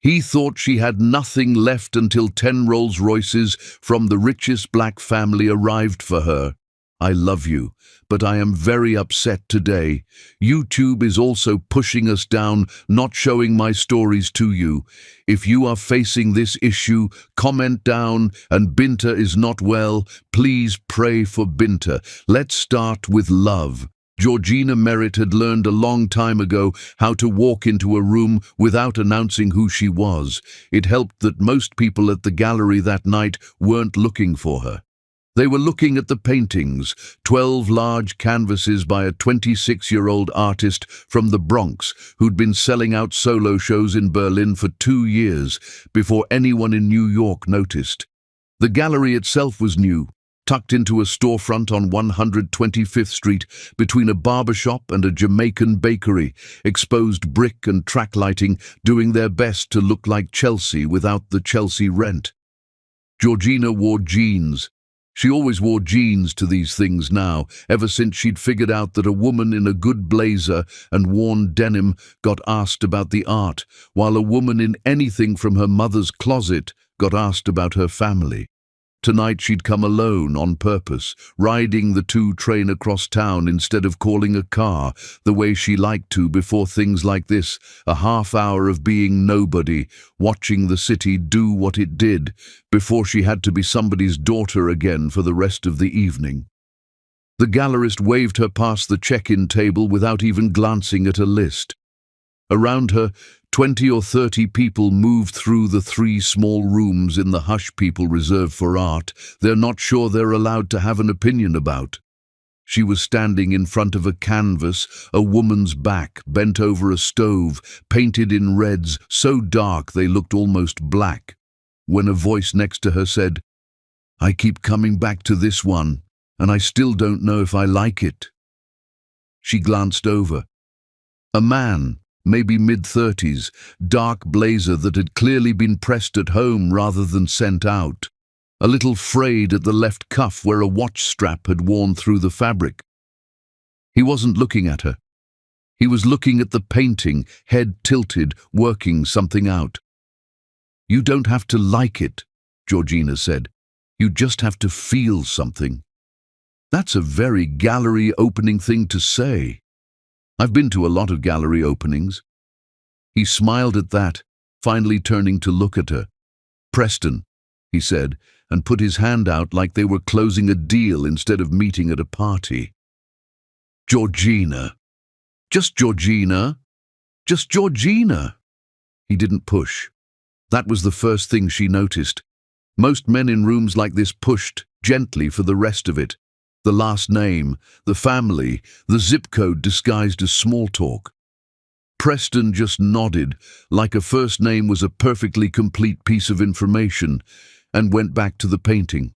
He thought she had nothing left until 10 Rolls-Royces from the richest black family arrived for her. I love you, but I am very upset today. YouTube is also pushing us down, not showing my stories to you. If you are facing this issue, comment down, and Binta is not well. Please pray for Binta. Let's start with love. Georgina Merritt had learned a long time ago how to walk into a room without announcing who she was. It helped that most people at the gallery that night weren't looking for her. They were looking at the paintings, 12 large canvases by a 26-year-old artist from the Bronx who'd been selling out solo shows in Berlin for 2 years before anyone in New York noticed. The gallery itself was new, tucked into a storefront on 125th Street between a barbershop and a Jamaican bakery, exposed brick and track lighting doing their best to look like Chelsea without the Chelsea rent. Georgina wore jeans. She always wore jeans to these things now, ever since she'd figured out that a woman in a good blazer and worn denim got asked about the art, while a woman in anything from her mother's closet got asked about her family. Tonight she'd come alone on purpose, riding the 2 train across town instead of calling a car, the way she liked to before things like this, a half hour of being nobody, watching the city do what it did, before she had to be somebody's daughter again for the rest of the evening. The gallerist waved her past the check-in table without even glancing at a list. Around her, 20 or 30 people moved through the 3 small rooms in the hush people reserved for art they're not sure they're allowed to have an opinion about. She was standing in front of a canvas, a woman's back bent over a stove, painted in reds so dark they looked almost black, when a voice next to her said, "I keep coming back to this one, and I still don't know if I like it." She glanced over. A man, maybe mid-30s, dark blazer that had clearly been pressed at home rather than sent out, a little frayed at the left cuff where a watch strap had worn through the fabric. He wasn't looking at her. He was looking at the painting, head tilted, working something out. "You don't have to like it," Georgina said. "You just have to feel something." That's a very gallery opening thing to say. I've been to a lot of gallery openings. He smiled at that, finally turning to look at her. "Preston," he said, and put his hand out like they were closing a deal instead of meeting at a party. "Georgina. Just Georgina. Just Georgina." He didn't push. That was the first thing she noticed. Most men in rooms like this pushed, gently for the rest of it. The last name, the family, the zip code disguised as small talk. Preston just nodded, like a first name was a perfectly complete piece of information, and went back to the painting.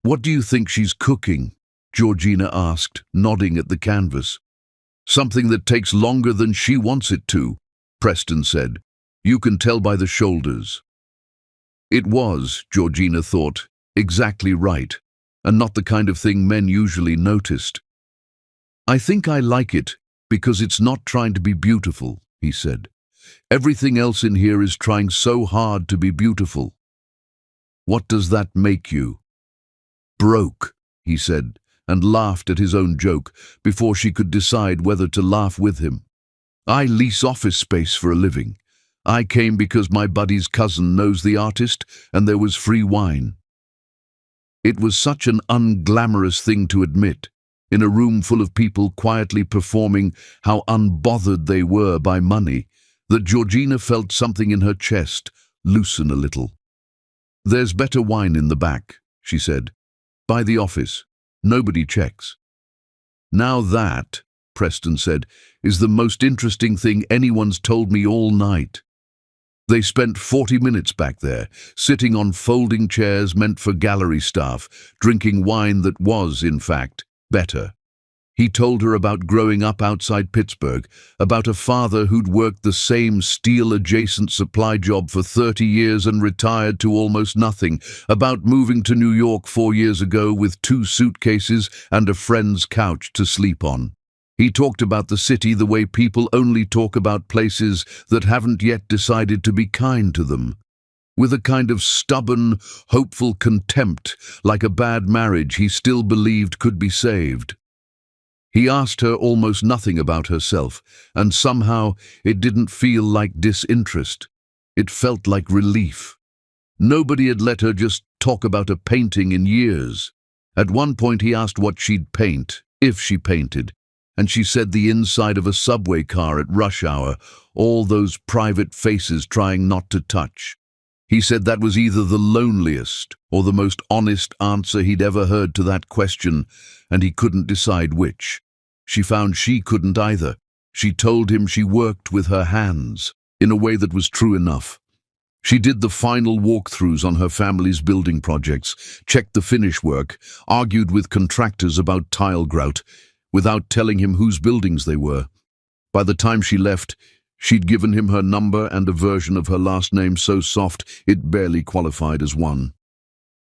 "What do you think she's cooking?" Georgina asked, nodding at the canvas. "Something that takes longer than she wants it to," Preston said. "You can tell by the shoulders." It was, Georgina thought, exactly right, and not the kind of thing men usually noticed. "I think I like it because it's not trying to be beautiful," he said. "Everything else in here is trying so hard to be beautiful." "What does that make you?" "Broke," he said, and laughed at his own joke before she could decide whether to laugh with him. "I lease office space for a living. I came because my buddy's cousin knows the artist and there was free wine." It was such an unglamorous thing to admit, in a room full of people quietly performing how unbothered they were by money, that Georgina felt something in her chest loosen a little. "There's better wine in the back," she said. "By the office. Nobody checks." "Now that," Preston said, "is the most interesting thing anyone's told me all night." They spent 40 minutes back there, sitting on folding chairs meant for gallery staff, drinking wine that was, in fact, better. He told her about growing up outside Pittsburgh, about a father who'd worked the same steel-adjacent supply job for 30 years and retired to almost nothing, about moving to New York 4 years ago with 2 suitcases and a friend's couch to sleep on. He talked about the city the way people only talk about places that haven't yet decided to be kind to them, with a kind of stubborn, hopeful contempt, like a bad marriage he still believed could be saved. He asked her almost nothing about herself, and somehow it didn't feel like disinterest. It felt like relief. Nobody had let her just talk about a painting in years. At one point he asked what she'd paint, if she painted, and she said the inside of a subway car at rush hour, all those private faces trying not to touch. He said that was either the loneliest or the most honest answer he'd ever heard to that question, and he couldn't decide which. She found she couldn't either. She told him she worked with her hands, in a way that was true enough. She did the final walkthroughs on her family's building projects, checked the finish work, argued with contractors about tile grout, without telling him whose buildings they were. By the time she left, she'd given him her number and a version of her last name so soft it barely qualified as one.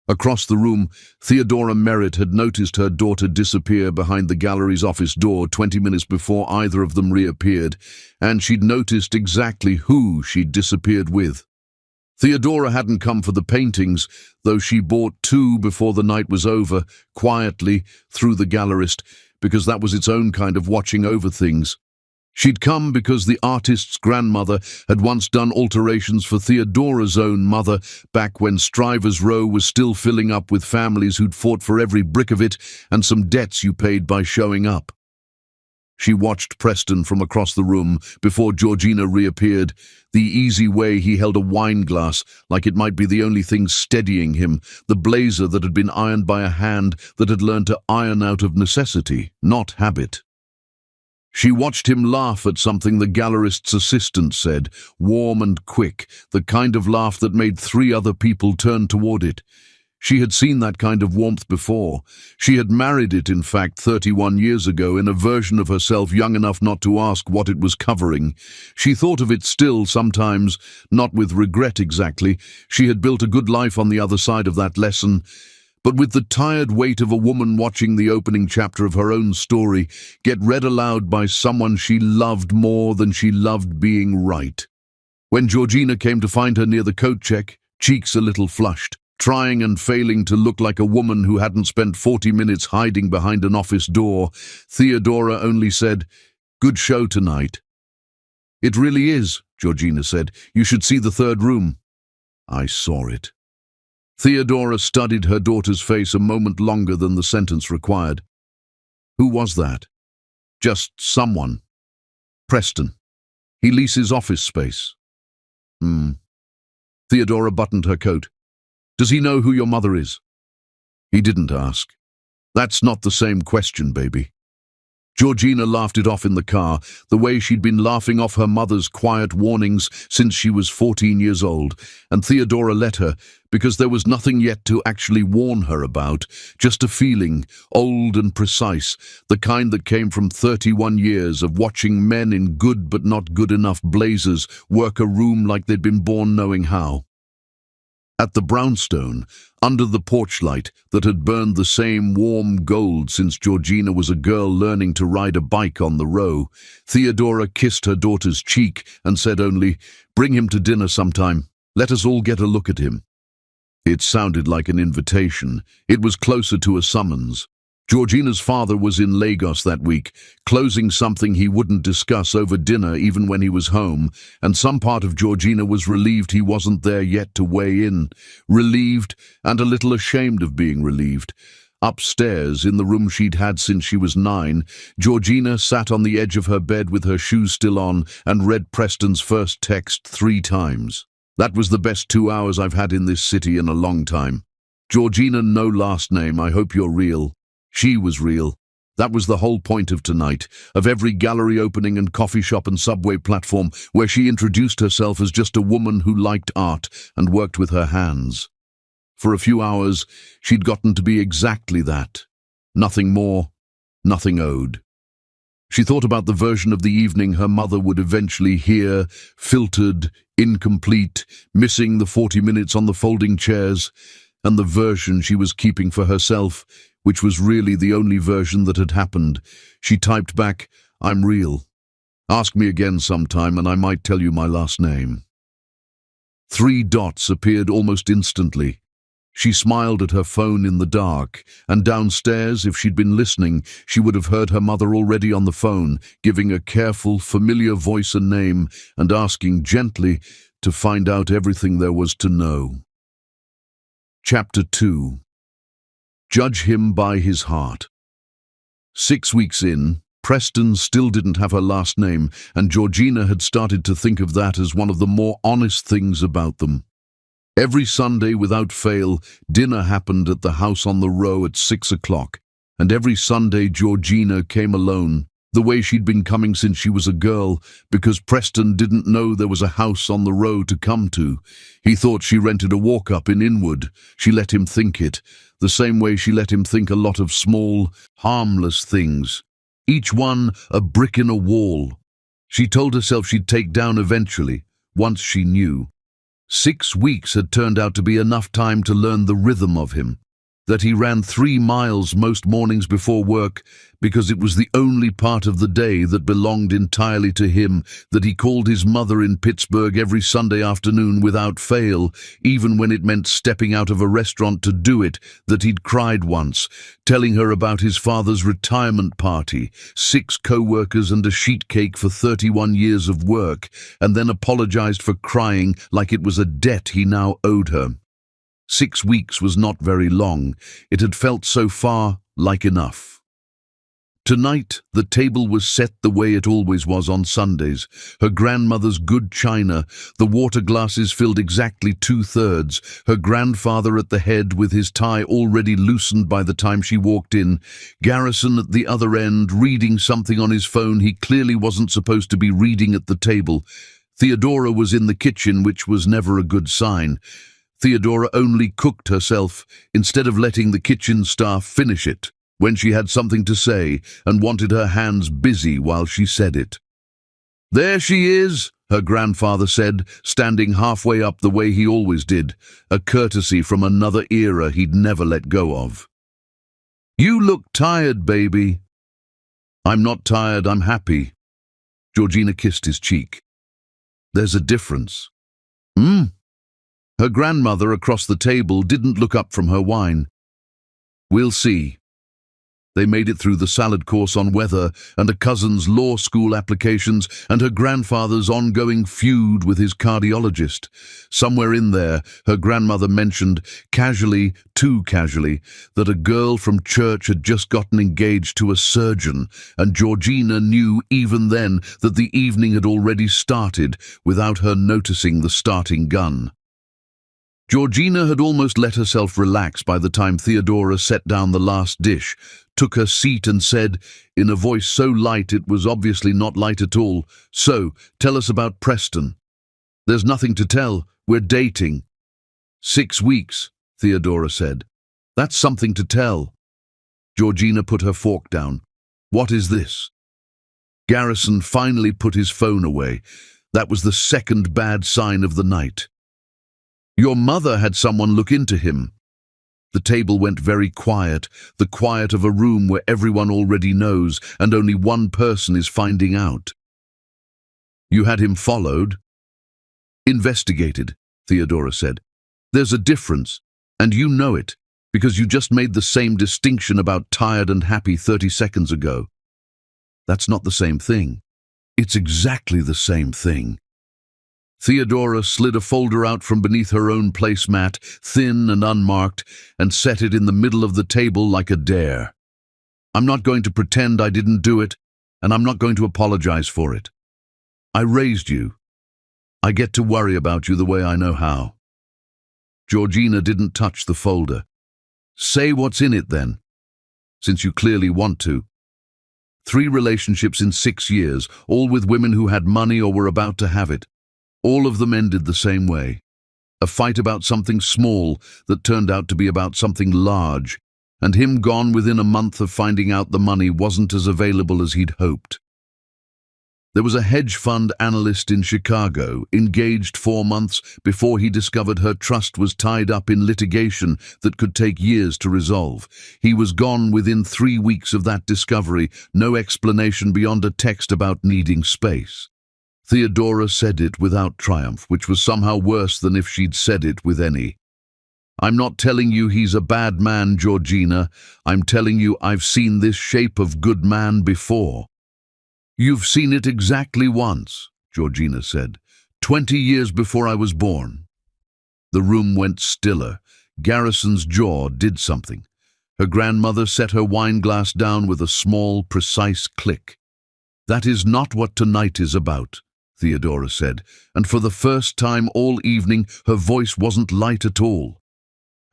Across the room, Theodora Merritt had noticed her daughter disappear behind the gallery's office door 20 minutes before either of them reappeared, and she'd noticed exactly who she'd disappeared with. Theodora hadn't come for the paintings, though she bought 2 before the night was over, quietly, through the gallerist, because that was its own kind of watching over things. She'd come because the artist's grandmother had once done alterations for Theodora's own mother, back when Strivers Row was still filling up with families who'd fought for every brick of it and some debts you paid by showing up. She watched Preston from across the room before Georgina reappeared, the easy way he held a wine glass like it might be the only thing steadying him, the blazer that had been ironed by a hand that had learned to iron out of necessity, not habit. She watched him laugh at something the gallerist's assistant said, warm and quick, the kind of laugh that made 3 other people turn toward it. She had seen that kind of warmth before. She had married it, in fact, 31 years ago, in a version of herself young enough not to ask what it was covering. She thought of it still sometimes, not with regret exactly. She had built a good life on the other side of that lesson. But with the tired weight of a woman watching the opening chapter of her own story get read aloud by someone she loved more than she loved being right. When Georgina came to find her near the coat check, cheeks a little flushed, trying and failing to look like a woman who hadn't spent 40 minutes hiding behind an office door, Theodora only said, "Good show tonight." "It really is," Georgina said. "You should see the 3rd room." "I saw it." Theodora studied her daughter's face a moment longer than the sentence required. "Who was that?" "Just someone. Preston. He leases office space." Theodora buttoned her coat. "Does he know who your mother is?" He didn't ask. "That's not the same question, baby." Georgina laughed it off in the car, the way she'd been laughing off her mother's quiet warnings since she was 14 years old, and Theodora let her, because there was nothing yet to actually warn her about, just a feeling, old and precise, the kind that came from 31 years of watching men in good but not good enough blazers work a room like they'd been born knowing how. At the brownstone, under the porch light that had burned the same warm gold since Georgina was a girl learning to ride a bike on the row, Theodora kissed her daughter's cheek and said only, "Bring him to dinner sometime. Let us all get a look at him." It sounded like an invitation. It was closer to a summons. Georgina's father was in Lagos that week, closing something he wouldn't discuss over dinner even when he was home, and some part of Georgina was relieved he wasn't there yet to weigh in. Relieved and a little ashamed of being relieved. Upstairs, in the room she'd had since she was 9, Georgina sat on the edge of her bed with her shoes still on and read Preston's first text 3 times. "That was the best 2 hours I've had in this city in a long time. Georgina, no last name, I hope you're real." She was real. That was the whole point of tonight, of every gallery opening and coffee shop and subway platform, where she introduced herself as just a woman who liked art and worked with her hands. For a few hours, she'd gotten to be exactly that. Nothing more, nothing owed. She thought about the version of the evening her mother would eventually hear, filtered, incomplete, missing the 40 minutes on the folding chairs, and the version she was keeping for herself, which was really the only version that had happened. She typed back, I'm real. Ask me again sometime and I might tell you my last name." 3 dots appeared almost instantly. She smiled at her phone in the dark, and downstairs, if she'd been listening, she would have heard her mother already on the phone, giving a careful, familiar voice and name, and asking gently to find out everything there was to know. Chapter 2. Judge him by his heart. 6 weeks in, Preston still didn't have her last name, and Georgina had started to think of that as one of the more honest things about them. Every Sunday, without fail, dinner happened at the house on the row at 6 o'clock, and every Sunday Georgina came alone, the way she'd been coming since she was a girl, because Preston didn't know there was a house on the row to come to. He thought she rented a walk-up in Inwood. She let him think it, the same way she let him think a lot of small, harmless things, each one a brick in a wall. She told herself she'd take down eventually, once she knew. 6 weeks had turned out to be enough time to learn the rhythm of him, that he ran 3 miles most mornings before work because it was the only part of the day that belonged entirely to him, that he called his mother in Pittsburgh every Sunday afternoon without fail, even when it meant stepping out of a restaurant to do it, that he'd cried once, telling her about his father's retirement party, 6 co-workers and a sheet cake for 31 years of work, and then apologized for crying like it was a debt he now owed her. 6 weeks was not very long. It had felt so far like enough. Tonight, the table was set the way it always was on Sundays. Her grandmother's good china, the water glasses filled exactly 2/3, her grandfather at the head with his tie already loosened by the time she walked in, Garrison at the other end reading something on his phone he clearly wasn't supposed to be reading at the table. Theodora was in the kitchen, which was never a good sign. Theodora only cooked herself, instead of letting the kitchen staff finish it, when she had something to say and wanted her hands busy while she said it. "There she is," her grandfather said, standing halfway up the way he always did, a courtesy from another era he'd never let go of. "You look tired, baby." "I'm not tired, I'm happy." Georgina kissed his cheek. "There's a difference." Her grandmother across the table didn't look up from her wine. "We'll see." They made it through the salad course on weather and a cousin's law school applications and her grandfather's ongoing feud with his cardiologist. Somewhere in there, her grandmother mentioned, casually, too casually, that a girl from church had just gotten engaged to a surgeon, and Georgina knew even then that the evening had already started without her noticing the starting gun. Georgina had almost let herself relax by the time Theodora set down the last dish, took her seat and said, in a voice so light it was obviously not light at all, "So, tell us about Preston." "There's nothing to tell. We're dating." 6 weeks, Theodora said. "That's something to tell." Georgina put her fork down. "What is this?" Garrison finally put his phone away. That was the second bad sign of the night. "Your mother had someone look into him." The table went very quiet, the quiet of a room where everyone already knows and only one person is finding out. "You had him followed?" "Investigated," Theodora said. "There's a difference, and you know it, because you just made the same distinction about tired and happy 30 seconds ago." "That's not the same thing." "It's exactly the same thing." Theodora slid a folder out from beneath her own placemat, thin and unmarked, and set it in the middle of the table like a dare. "I'm not going to pretend I didn't do it, and I'm not going to apologize for it. I raised you. I get to worry about you the way I know how." Georgina didn't touch the folder. "Say what's in it then, since you clearly want to." 3 relationships in 6 years, all with women who had money or were about to have it. All of them ended the same way. A fight about something small that turned out to be about something large, and him gone within a month of finding out the money wasn't as available as he'd hoped. There was a hedge fund analyst in Chicago, engaged 4 months before he discovered her trust was tied up in litigation that could take years to resolve. He was gone within 3 weeks of that discovery, no explanation beyond a text about needing space. Theodora said it without triumph, which was somehow worse than if she'd said it with any. "I'm not telling you he's a bad man, Georgina. I'm telling you I've seen this shape of good man before." "You've seen it exactly once," Georgina said. 20 years before I was born." The room went stiller. Garrison's jaw did something. Her grandmother set her wine glass down with a small, precise click. "That is not what tonight is about," Theodora said, and for the first time all evening her voice wasn't light at all.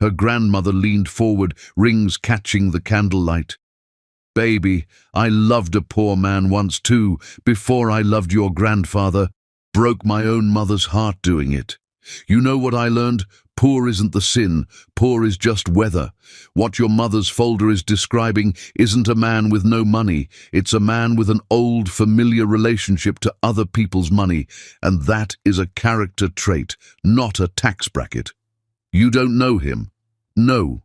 Her grandmother leaned forward, rings catching the candlelight. "Baby, I loved a poor man once too, before I loved your grandfather. Broke my own mother's heart doing it. You know what I learned? Poor isn't the sin, poor is just weather. What your mother's folder is describing isn't a man with no money, it's a man with an old, familiar relationship to other people's money, and that is a character trait, not a tax bracket." "You don't know him?" "No,"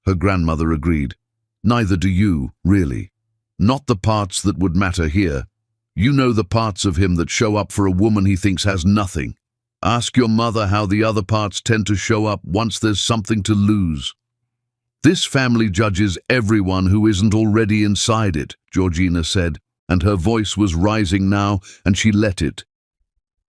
her grandmother agreed. "Neither do you, really. Not the parts that would matter here. You know the parts of him that show up for a woman he thinks has nothing. Ask your mother how the other parts tend to show up once there's something to lose." "This family judges everyone who isn't already inside it," Georgina said, and her voice was rising now, and she let it.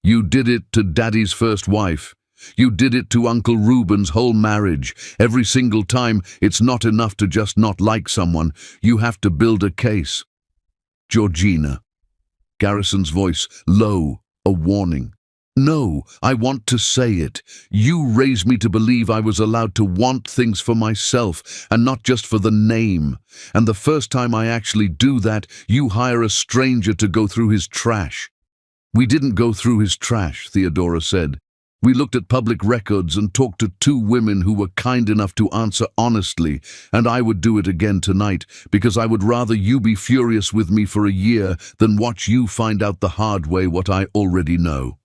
"You did it to Daddy's first wife. You did it to Uncle Reuben's whole marriage. Every single time, it's not enough to just not like someone. You have to build a case." "Georgina." Garrison's voice, low, a warning. "No, I want to say it. You raised me to believe I was allowed to want things for myself, and not just for the name. And the first time I actually do that, you hire a stranger to go through his trash." "We didn't go through his trash," Theodora said. "We looked at public records and talked to 2 women who were kind enough to answer honestly, and I would do it again tonight, because I would rather you be furious with me for a year than watch you find out the hard way what I already know."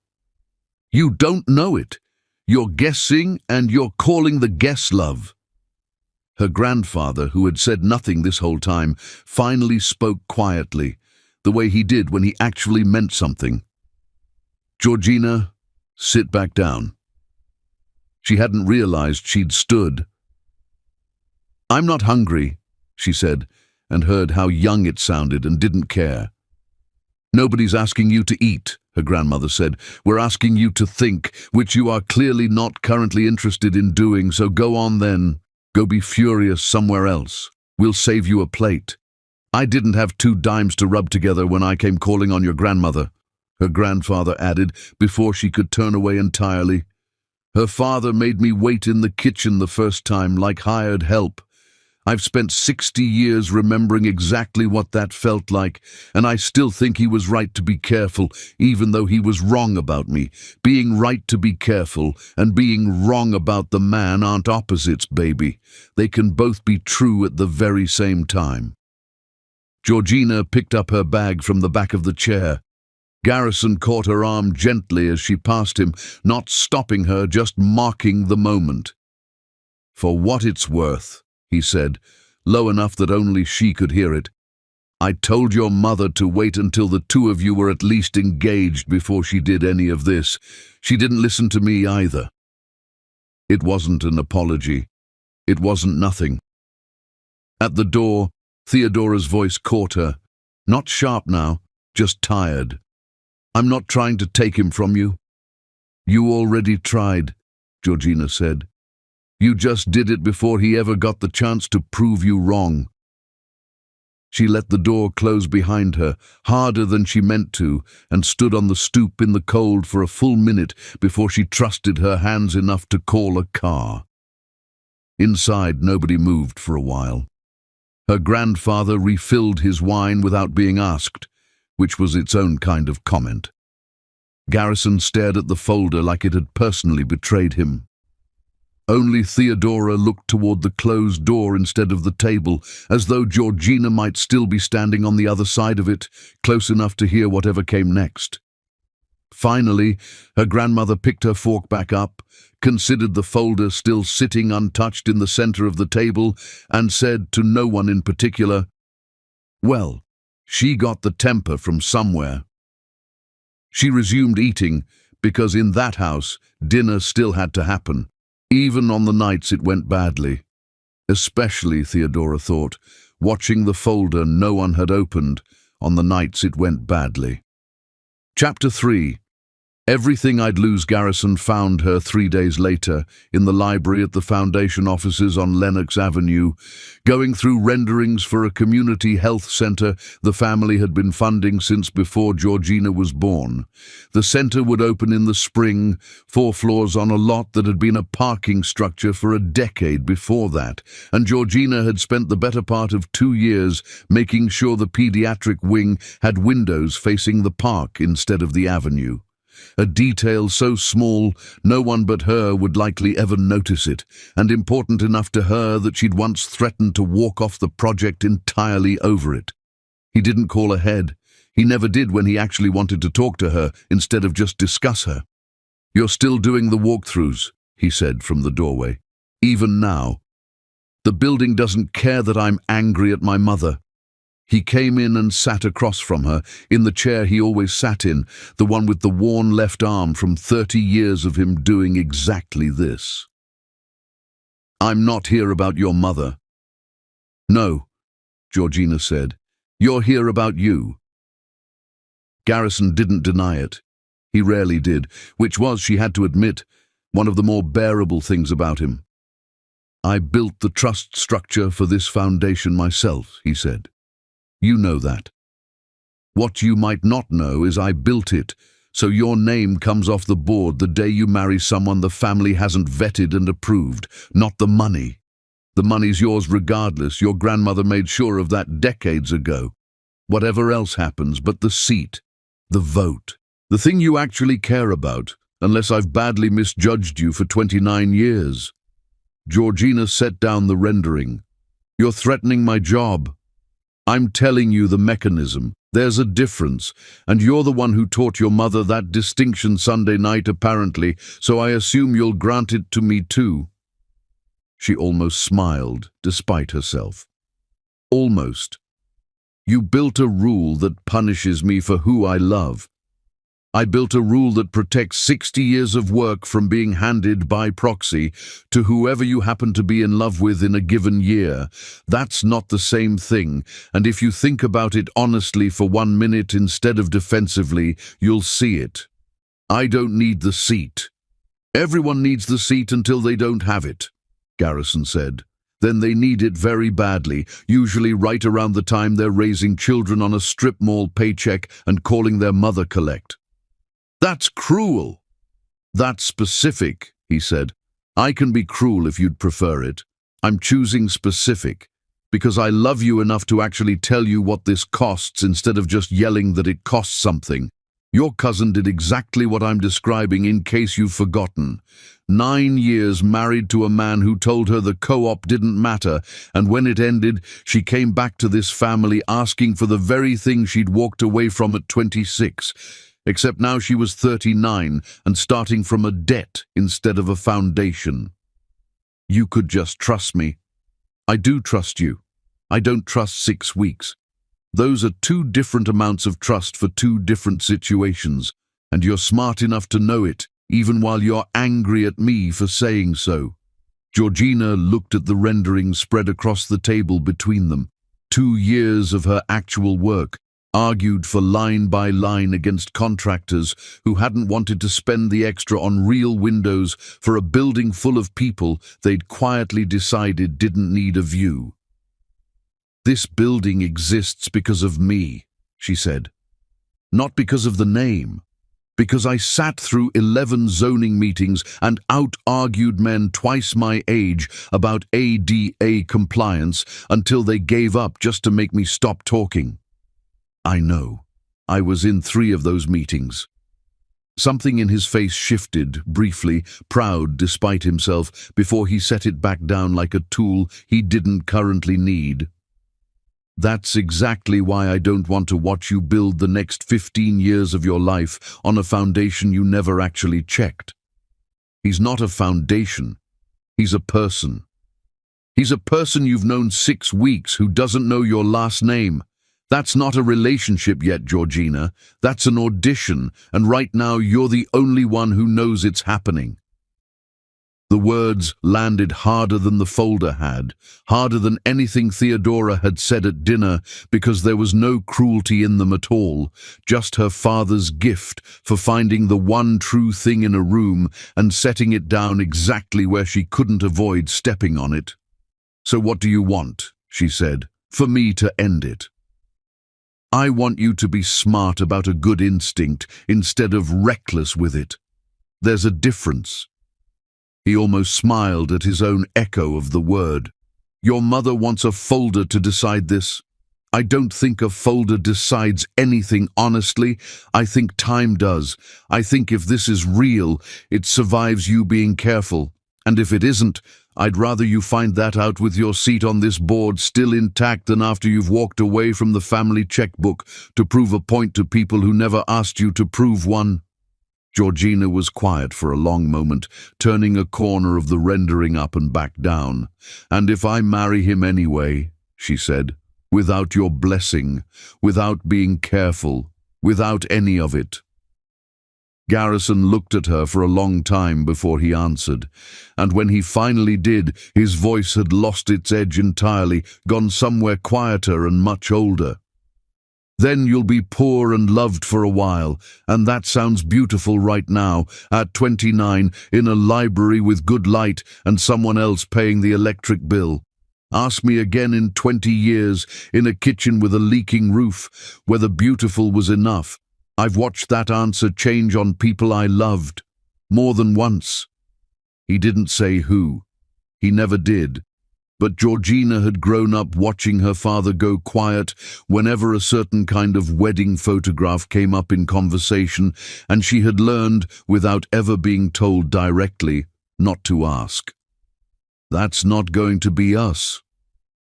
"You don't know it. You're guessing, and you're calling the guess love." Her grandfather, who had said nothing this whole time, finally spoke quietly, the way he did when he actually meant something. "Georgina, sit back down." She hadn't realized she'd stood. "I'm not hungry," she said, and heard how young it sounded and didn't care. "Nobody's asking you to eat," her grandmother said. "We're asking you to think, which you are clearly not currently interested in doing, so go on then. Go be furious somewhere else. We'll save you a plate. I didn't have 2 dimes to rub together when I came calling on your grandmother," her grandfather added before she could turn away entirely. "Her father made me wait in the kitchen the first time like hired help. I've spent 60 years remembering exactly what that felt like, and I still think he was right to be careful, even though he was wrong about me. Being right to be careful and being wrong about the man aren't opposites, baby. They can both be true at the very same time." Georgina picked up her bag from the back of the chair. Garrison caught her arm gently as she passed him, not stopping her, just marking the moment. "For what it's worth," he said, low enough that only she could hear it, "I told your mother to wait until the 2 of you were at least engaged before she did any of this. She didn't listen to me either." It wasn't an apology. It wasn't nothing. At the door, Theodora's voice caught her. Not sharp now, just tired. "I'm not trying to take him from you." "You already tried," Georgina said. "You just did it before he ever got the chance to prove you wrong." She let the door close behind her, harder than she meant to, and stood on the stoop in the cold for a full minute before she trusted her hands enough to call a car. Inside, nobody moved for a while. Her grandfather refilled his wine without being asked, which was its own kind of comment. Garrison stared at the folder like it had personally betrayed him. Only Theodora looked toward the closed door instead of the table, as though Georgina might still be standing on the other side of it, close enough to hear whatever came next. Finally, her grandmother picked her fork back up, considered the folder still sitting untouched in the center of the table, and said to no one in particular, "Well, she got the temper from somewhere." She resumed eating, because in that house, dinner still had to happen, even on the nights it went badly. Especially, Theodora thought, watching the folder no one had opened on the nights it went badly. Chapter 3. Everything I'd Lose. Garrison found her 3 days later in the library at the Foundation offices on Lenox Avenue, going through renderings for a community health center the family had been funding since before Georgina was born. The center would open in the spring, 4 floors on a lot that had been a parking structure for a decade before that, and Georgina had spent the better part of 2 years making sure the pediatric wing had windows facing the park instead of the avenue. A detail so small no one but her would likely ever notice it, and important enough to her that she'd once threatened to walk off the project entirely over it. He didn't call ahead. He never did when he actually wanted to talk to her instead of just discuss her. "You're still doing the walkthroughs," he said from the doorway. "Even now. The building doesn't care that I'm angry at my mother." He came in and sat across from her, in the chair he always sat in, the one with the worn left arm from 30 years of him doing exactly this. "I'm not here about your mother." "No," Georgina said. "You're here about you." Garrison didn't deny it. He rarely did, which was, she had to admit, one of the more bearable things about him. "I built the trust structure for this foundation myself," he said. "You know that. What you might not know is I built it, so your name comes off the board the day you marry someone the family hasn't vetted and approved, not the money. The money's yours regardless. Your grandmother made sure of that decades ago. Whatever else happens, but the seat, the vote, the thing you actually care about, unless I've badly misjudged you for 29 years. Georgina set down the rendering. "You're threatening my job. I'm telling you the mechanism. There's a difference, and you're the one who taught your mother that distinction Sunday night apparently, so I assume you'll grant it to me too." She almost smiled, despite herself. "Almost. You built a rule that punishes me for who I love. I built a rule that protects 60 years of work from being handed by proxy to whoever you happen to be in love with in a given year. That's not the same thing, and if you think about it honestly for 1 minute instead of defensively, you'll see it. I don't need the seat. Everyone needs the seat until they don't have it," Garrison said. "Then they need it very badly, usually right around the time they're raising children on a strip mall paycheck and calling their mother collect." "That's cruel." "That's specific," he said. "I can be cruel if you'd prefer it. I'm choosing specific, because I love you enough to actually tell you what this costs instead of just yelling that it costs something. Your cousin did exactly what I'm describing in case you've forgotten. 9 years married to a man who told her the co-op didn't matter, and when it ended, she came back to this family asking for the very thing she'd walked away from at 26. Except now she was 39 and starting from a debt instead of a foundation. You could just trust me. I do trust you. I don't trust 6 weeks. Those are 2 different amounts of trust for 2 different situations, and you're smart enough to know it, even while you're angry at me for saying so." Georgina looked at the renderings spread across the table between them. 2 years of her actual work, argued for line by line against contractors who hadn't wanted to spend the extra on real windows for a building full of people they'd quietly decided didn't need a view. "This building exists because of me," she said. "Not because of the name. Because I sat through 11 zoning meetings and out-argued men twice my age about ADA compliance until they gave up just to make me stop talking. I know. I was in 3 of those meetings. Something in his face shifted, briefly, proud despite himself, before he set it back down like a tool he didn't currently need. That's exactly why I don't want to watch you build the next 15 years of your life on a foundation you never actually checked. He's not a foundation. He's a person. He's a person you've known 6 weeks who doesn't know your last name. That's not a relationship yet, Georgina. That's an audition, and right now you're the only one who knows it's happening. The words landed harder than the folder had, harder than anything Theodora had said at dinner, because there was no cruelty in them at all, just her father's gift for finding the one true thing in a room and setting it down exactly where she couldn't avoid stepping on it. "So what do you want?" she said, "for me to end it?" "I want you to be smart about a good instinct instead of reckless with it. There's a difference." He almost smiled at his own echo of the word. "Your mother wants a folder to decide this. I don't think a folder decides anything, honestly. I think time does. I think if this is real, it survives you being careful. And if it isn't, I'd rather you find that out with your seat on this board still intact than after you've walked away from the family checkbook to prove a point to people who never asked you to prove one." Georgina was quiet for a long moment, turning a corner of the rendering up and back down. "And if I marry him anyway," she said, "without your blessing, without being careful, without any of it?" Garrison looked at her for a long time before he answered, and when he finally did, his voice had lost its edge entirely, gone somewhere quieter and much older. "Then you'll be poor and loved for a while, and that sounds beautiful right now, at 29, in a library with good light and someone else paying the electric bill. Ask me again in 20 years, in a kitchen with a leaking roof, whether beautiful was enough. I've watched that answer change on people I loved, more than once." He didn't say who. He never did. But Georgina had grown up watching her father go quiet whenever a certain kind of wedding photograph came up in conversation, and she had learned, without ever being told directly, not to ask. "That's not going to be us.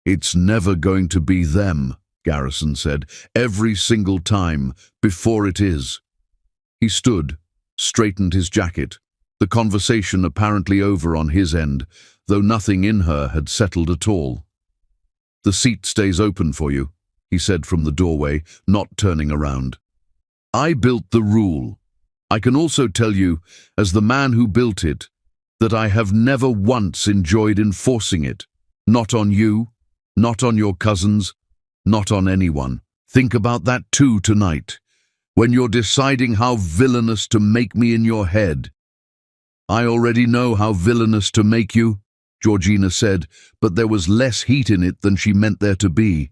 It's never going to be them," Garrison said, "every single time, before it is." He stood, straightened his jacket, the conversation apparently over on his end, though nothing in her had settled at all. "The seat stays open for you," he said from the doorway, not turning around. "I built the rule. I can also tell you, as the man who built it, that I have never once enjoyed enforcing it. Not on you, not on your cousins, not on anyone. Think about that too tonight, when you're deciding how villainous to make me in your head." "I already know how villainous to make you," Georgina said, but there was less heat in it than she meant there to be.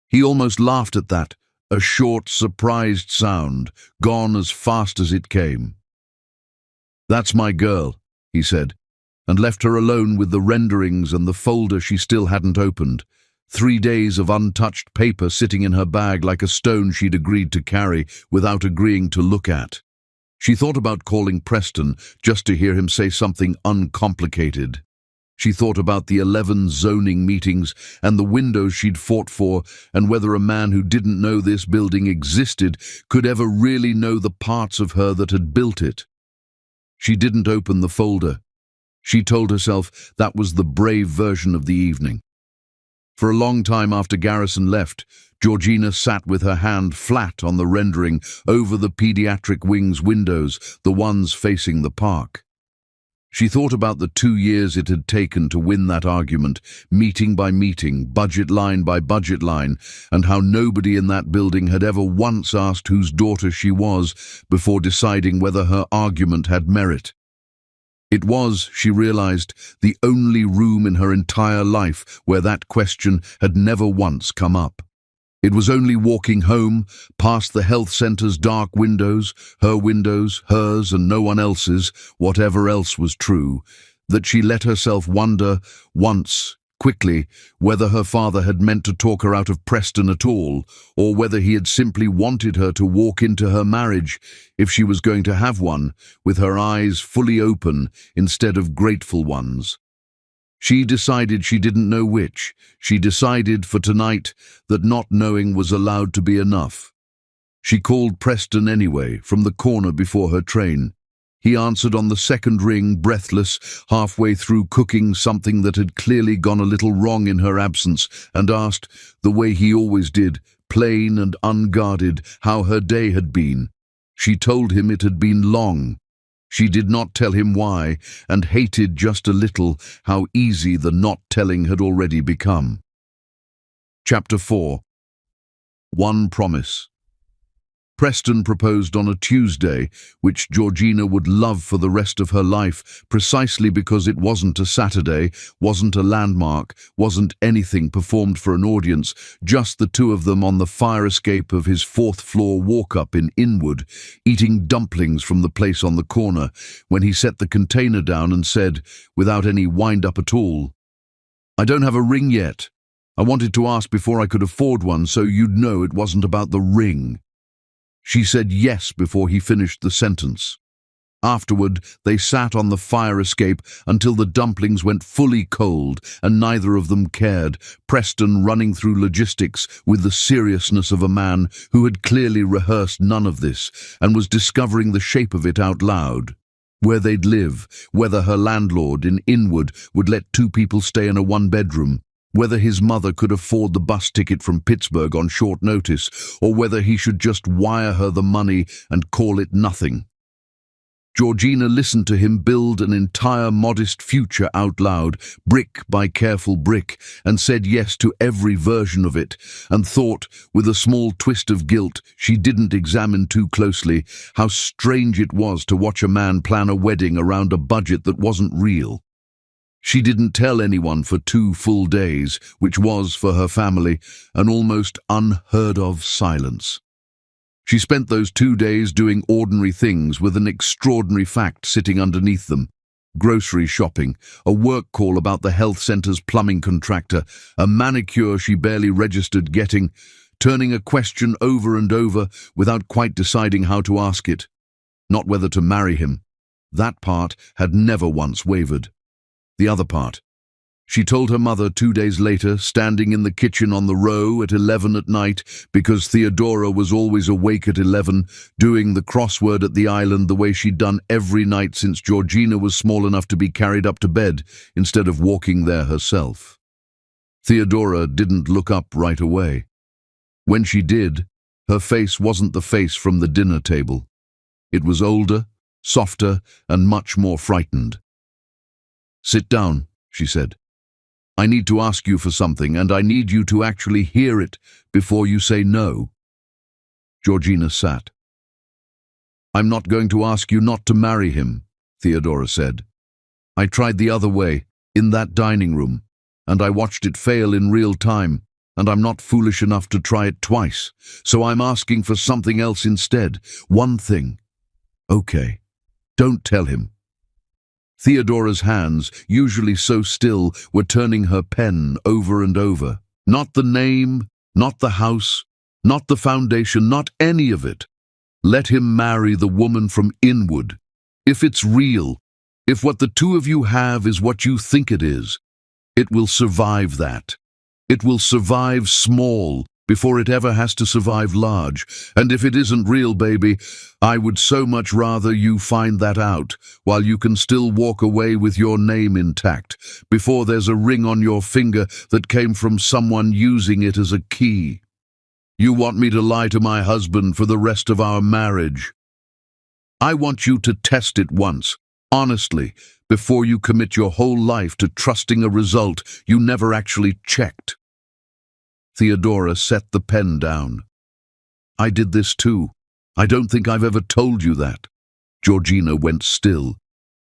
He almost laughed at that, a short, surprised sound, gone as fast as it came. "That's my girl," he said, and left her alone with the renderings and the folder she still hadn't opened. 3 days of untouched paper sitting in her bag like a stone she'd agreed to carry without agreeing to look at. She thought about calling Preston just to hear him say something uncomplicated. She thought about the 11 zoning meetings and the windows she'd fought for, and whether a man who didn't know this building existed could ever really know the parts of her that had built it. She didn't open the folder. She told herself that was the brave version of the evening. For a long time after Garrison left, Georgina sat with her hand flat on the rendering over the pediatric wing's windows, the ones facing the park. She thought about the 2 years it had taken to win that argument, meeting by meeting, budget line by budget line, and how nobody in that building had ever once asked whose daughter she was before deciding whether her argument had merit. It was, she realized, the only room in her entire life where that question had never once come up. It was only walking home, past the health center's dark windows, hers and no one else's, whatever else was true, that she let herself wonder once quickly whether her father had meant to talk her out of Preston at all, or whether he had simply wanted her to walk into her marriage, if she was going to have one, with her eyes fully open instead of grateful ones. She decided she didn't know which. She decided for tonight that not knowing was allowed to be enough. She called Preston anyway, from the corner before her train. He answered on the second ring, breathless, halfway through cooking something that had clearly gone a little wrong in her absence, and asked, the way he always did, plain and unguarded, how her day had been. She told him it had been long. She did not tell him why, and hated just a little how easy the not telling had already become. Chapter 4. One Promise. Preston proposed on a Tuesday, which Georgina would love for the rest of her life, precisely because it wasn't a Saturday, wasn't a landmark, wasn't anything performed for an audience, just the two of them on the fire escape of his fourth-floor walk-up in Inwood, eating dumplings from the place on the corner, when he set the container down and said, without any wind-up at all, "I don't have a ring yet. I wanted to ask before I could afford one, so you'd know it wasn't about the ring." She said yes before he finished the sentence. Afterward, they sat on the fire escape until the dumplings went fully cold and neither of them cared, Preston running through logistics with the seriousness of a man who had clearly rehearsed none of this and was discovering the shape of it out loud. Where they'd live, whether her landlord in Inwood would let two people stay in a one-bedroom, whether his mother could afford the bus ticket from Pittsburgh on short notice, or whether he should just wire her the money and call it nothing. Georgina listened to him build an entire modest future out loud, brick by careful brick, and said yes to every version of it, and thought, with a small twist of guilt she didn't examine too closely, how strange it was to watch a man plan a wedding around a budget that wasn't real. She didn't tell anyone for 2 full days, which was, for her family, an almost unheard-of silence. She spent those 2 days doing ordinary things with an extraordinary fact sitting underneath them. Grocery shopping, a work call about the health centre's plumbing contractor, a manicure she barely registered getting, turning a question over and over without quite deciding how to ask it. Not whether to marry him. That part had never once wavered. The other part. She told her mother 2 days later, standing in the kitchen on the row at 11 at night, because Theodora was always awake at 11, doing the crossword at the island the way she'd done every night since Georgina was small enough to be carried up to bed, instead of walking there herself. Theodora didn't look up right away. When she did, her face wasn't the face from the dinner table. It was older, softer, and much more frightened. "Sit down," she said. "I need to ask you for something, and I need you to actually hear it before you say no." Georgina sat. "I'm not going to ask you not to marry him," Theodora said. "I tried the other way, in that dining room, and I watched it fail in real time, and I'm not foolish enough to try it twice, so I'm asking for something else instead. One thing." "Okay, don't tell him." Theodora's hands, usually so still, were turning her pen over and over. Not the name, not the house, not the foundation, not any of it. Let him marry the woman from Inwood. If it's real, if what the two of you have is what you think it is, it will survive that. It will survive small before it ever has to survive large. And if it isn't real, baby, I would so much rather you find that out while you can still walk away with your name intact, before there's a ring on your finger that came from someone using it as a key. You want me to lie to my husband for the rest of our marriage. I want you to test it once, honestly, before you commit your whole life to trusting a result you never actually checked. Theodora set the pen down. I did this too. I don't think I've ever told you that. Georgina went still.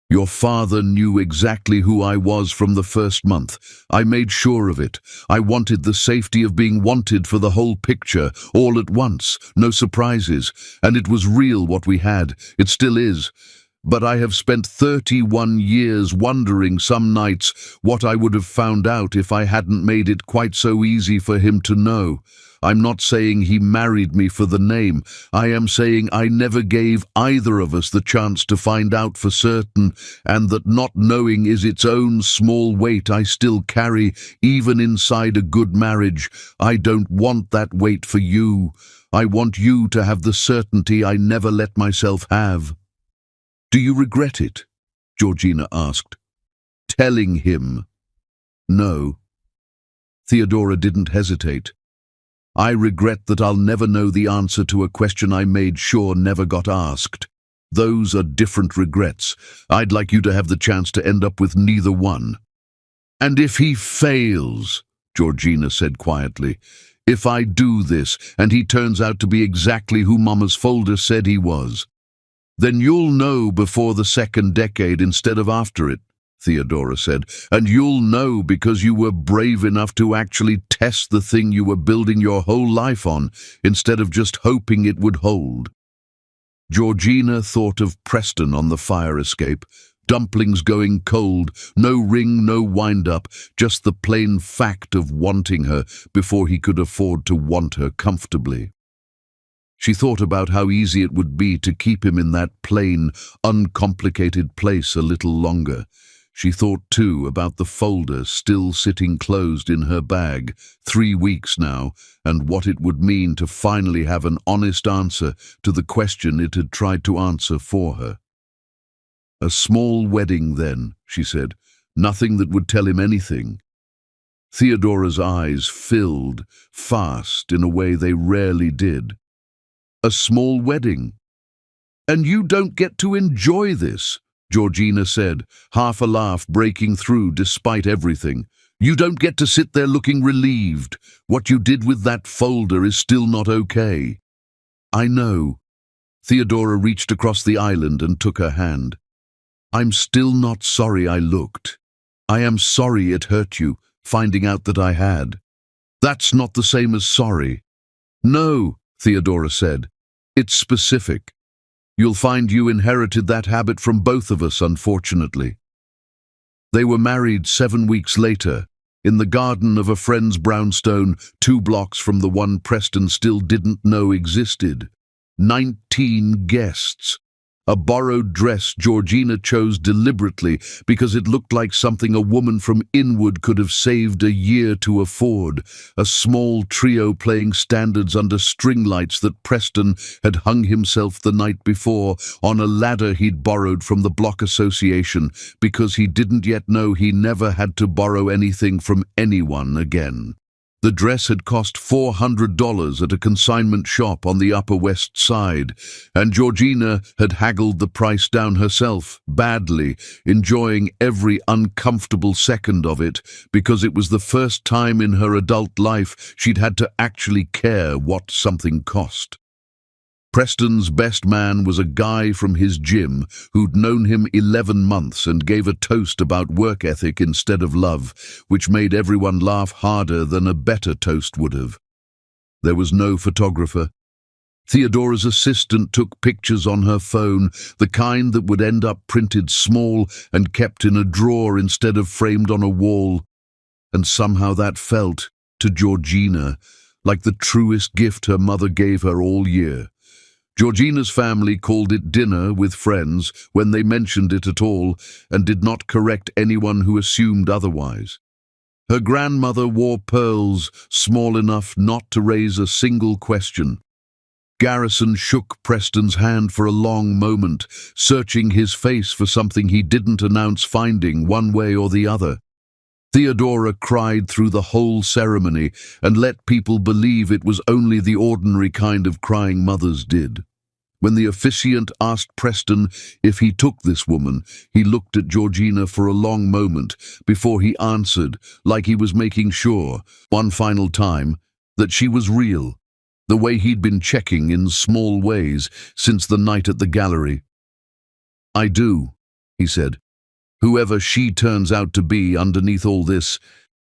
Your father knew exactly who I was from the first month. I made sure of it. I wanted the safety of being wanted for the whole picture, all at once, no surprises. And it was real what we had. It still is. But I have spent 31 years wondering some nights what I would have found out if I hadn't made it quite so easy for him to know. I'm not saying he married me for the name. I am saying I never gave either of us the chance to find out for certain, and that not knowing is its own small weight I still carry, even inside a good marriage. I don't want that weight for you. I want you to have the certainty I never let myself have. Do you regret it? Georgina asked. Telling him. No. Theodora didn't hesitate. I regret that I'll never know the answer to a question I made sure never got asked. Those are different regrets. I'd like you to have the chance to end up with neither one. And if he fails, Georgina said quietly, if I do this and he turns out to be exactly who Mama's folder said he was, then you'll know before the second decade instead of after it, Theodora said, and you'll know because you were brave enough to actually test the thing you were building your whole life on, instead of just hoping it would hold. Georgina thought of Preston on the fire escape, dumplings going cold, no ring, no wind-up, just the plain fact of wanting her before he could afford to want her comfortably. She thought about how easy it would be to keep him in that plain, uncomplicated place a little longer. She thought, too, about the folder still sitting closed in her bag, 3 weeks now, and what it would mean to finally have an honest answer to the question it had tried to answer for her. A small wedding, then, she said, nothing that would tell him anything. Theodora's eyes filled fast in a way they rarely did. A small wedding. And you don't get to enjoy this, Georgina said, half a laugh breaking through despite everything. You don't get to sit there looking relieved. What you did with that folder is still not okay. I know. Theodora reached across the island and took her hand. I'm still not sorry I looked. I am sorry it hurt you, finding out that I had. That's not the same as sorry. No, Theodora said. It's specific. You'll find you inherited that habit from both of us, unfortunately. They were married 7 weeks later, in the garden of a friend's brownstone 2 blocks from the one Preston still didn't know existed. 19 guests. A borrowed dress Georgina chose deliberately because it looked like something a woman from Inwood could have saved a year to afford. A small trio playing standards under string lights that Preston had hung himself the night before on a ladder he'd borrowed from the block association because he didn't yet know he never had to borrow anything from anyone again. The dress had cost $400 at a consignment shop on the Upper West Side, and Georgina had haggled the price down herself, badly, enjoying every uncomfortable second of it, because it was the first time in her adult life she'd had to actually care what something cost. Preston's best man was a guy from his gym who'd known him 11 months and gave a toast about work ethic instead of love, which made everyone laugh harder than a better toast would have. There was no photographer. Theodora's assistant took pictures on her phone, the kind that would end up printed small and kept in a drawer instead of framed on a wall. And somehow that felt, to Georgina, like the truest gift her mother gave her all year. Georgina's family called it dinner with friends when they mentioned it at all, and did not correct anyone who assumed otherwise. Her grandmother wore pearls small enough not to raise a single question. Garrison shook Preston's hand for a long moment, searching his face for something he didn't announce finding one way or the other. Theodora cried through the whole ceremony and let people believe it was only the ordinary kind of crying mothers did. When the officiant asked Preston if he took this woman, he looked at Georgina for a long moment before he answered, like he was making sure, one final time, that she was real, the way he'd been checking in small ways since the night at the gallery. I do, he said. Whoever she turns out to be underneath all this,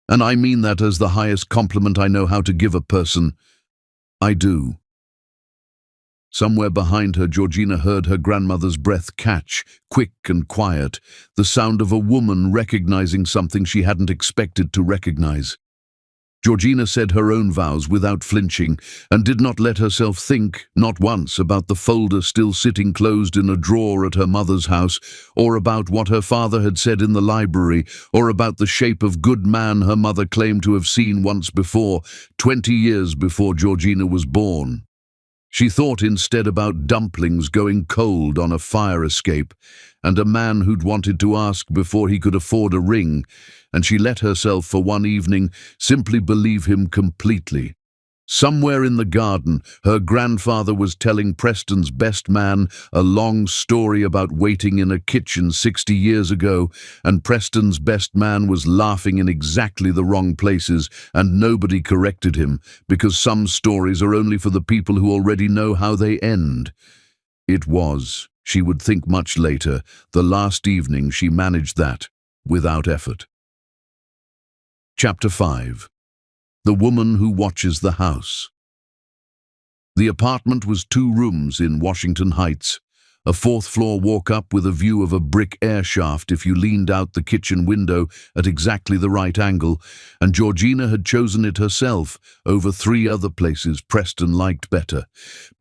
and I mean that as the highest compliment I know how to give a person, I do. Somewhere behind her, Georgina heard her grandmother's breath catch, quick and quiet, the sound of a woman recognizing something she hadn't expected to recognize. Georgina said her own vows without flinching, and did not let herself think, not once, about the folder still sitting closed in a drawer at her mother's house, or about what her father had said in the library, or about the shape of good man her mother claimed to have seen once before, 20 years before Georgina was born. She thought instead about dumplings going cold on a fire escape, and a man who'd wanted to ask before he could afford a ring, and she let herself for one evening simply believe him completely. Somewhere in the garden, her grandfather was telling Preston's best man a long story about waiting in a kitchen 60 years ago, and Preston's best man was laughing in exactly the wrong places, and nobody corrected him, because some stories are only for the people who already know how they end. It was, she would think much later, the last evening she managed that, without effort. Chapter 5. The Woman Who Watches the House. The apartment was 2 rooms in Washington Heights, a 4th-floor walk-up with a view of a brick air shaft if you leaned out the kitchen window at exactly the right angle, and Georgina had chosen it herself over 3 other places Preston liked better,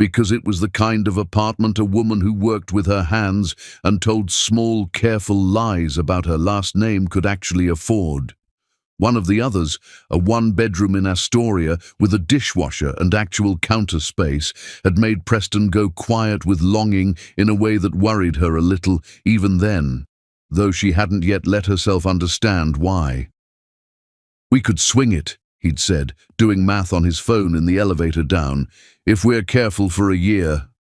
because it was the kind of apartment a woman who worked with her hands and told small, careful lies about her last name could actually afford. One of the others, a 1-bedroom in Astoria with a dishwasher and actual counter space, had made Preston go quiet with longing in a way that worried her a little even then, though she hadn't yet let herself understand why. "We could swing it," he'd said, doing math on his phone in the elevator down, "if we're careful for a year."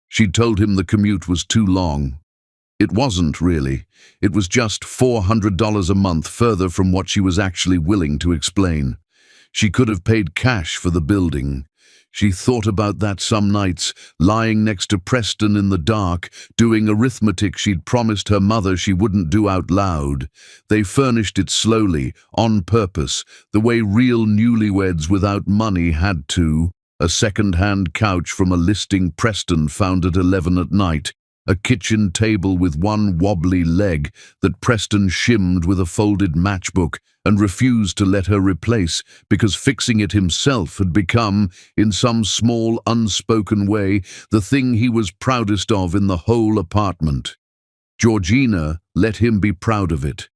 She'd told him the commute was too long. It wasn't, really. It was just $400 a month further from what she was actually willing to explain. She could have paid cash for the building. She thought about that some nights, lying next to Preston in the dark, doing arithmetic she'd promised her mother she wouldn't do out loud. They furnished it slowly, on purpose, the way real newlyweds without money had to. A second-hand couch from a listing Preston found at 11 at night. A kitchen table with 1 wobbly leg that Preston shimmed with a folded matchbook and refused to let her replace because fixing it himself had become, in some small unspoken way, the thing he was proudest of in the whole apartment. Georgina let him be proud of it.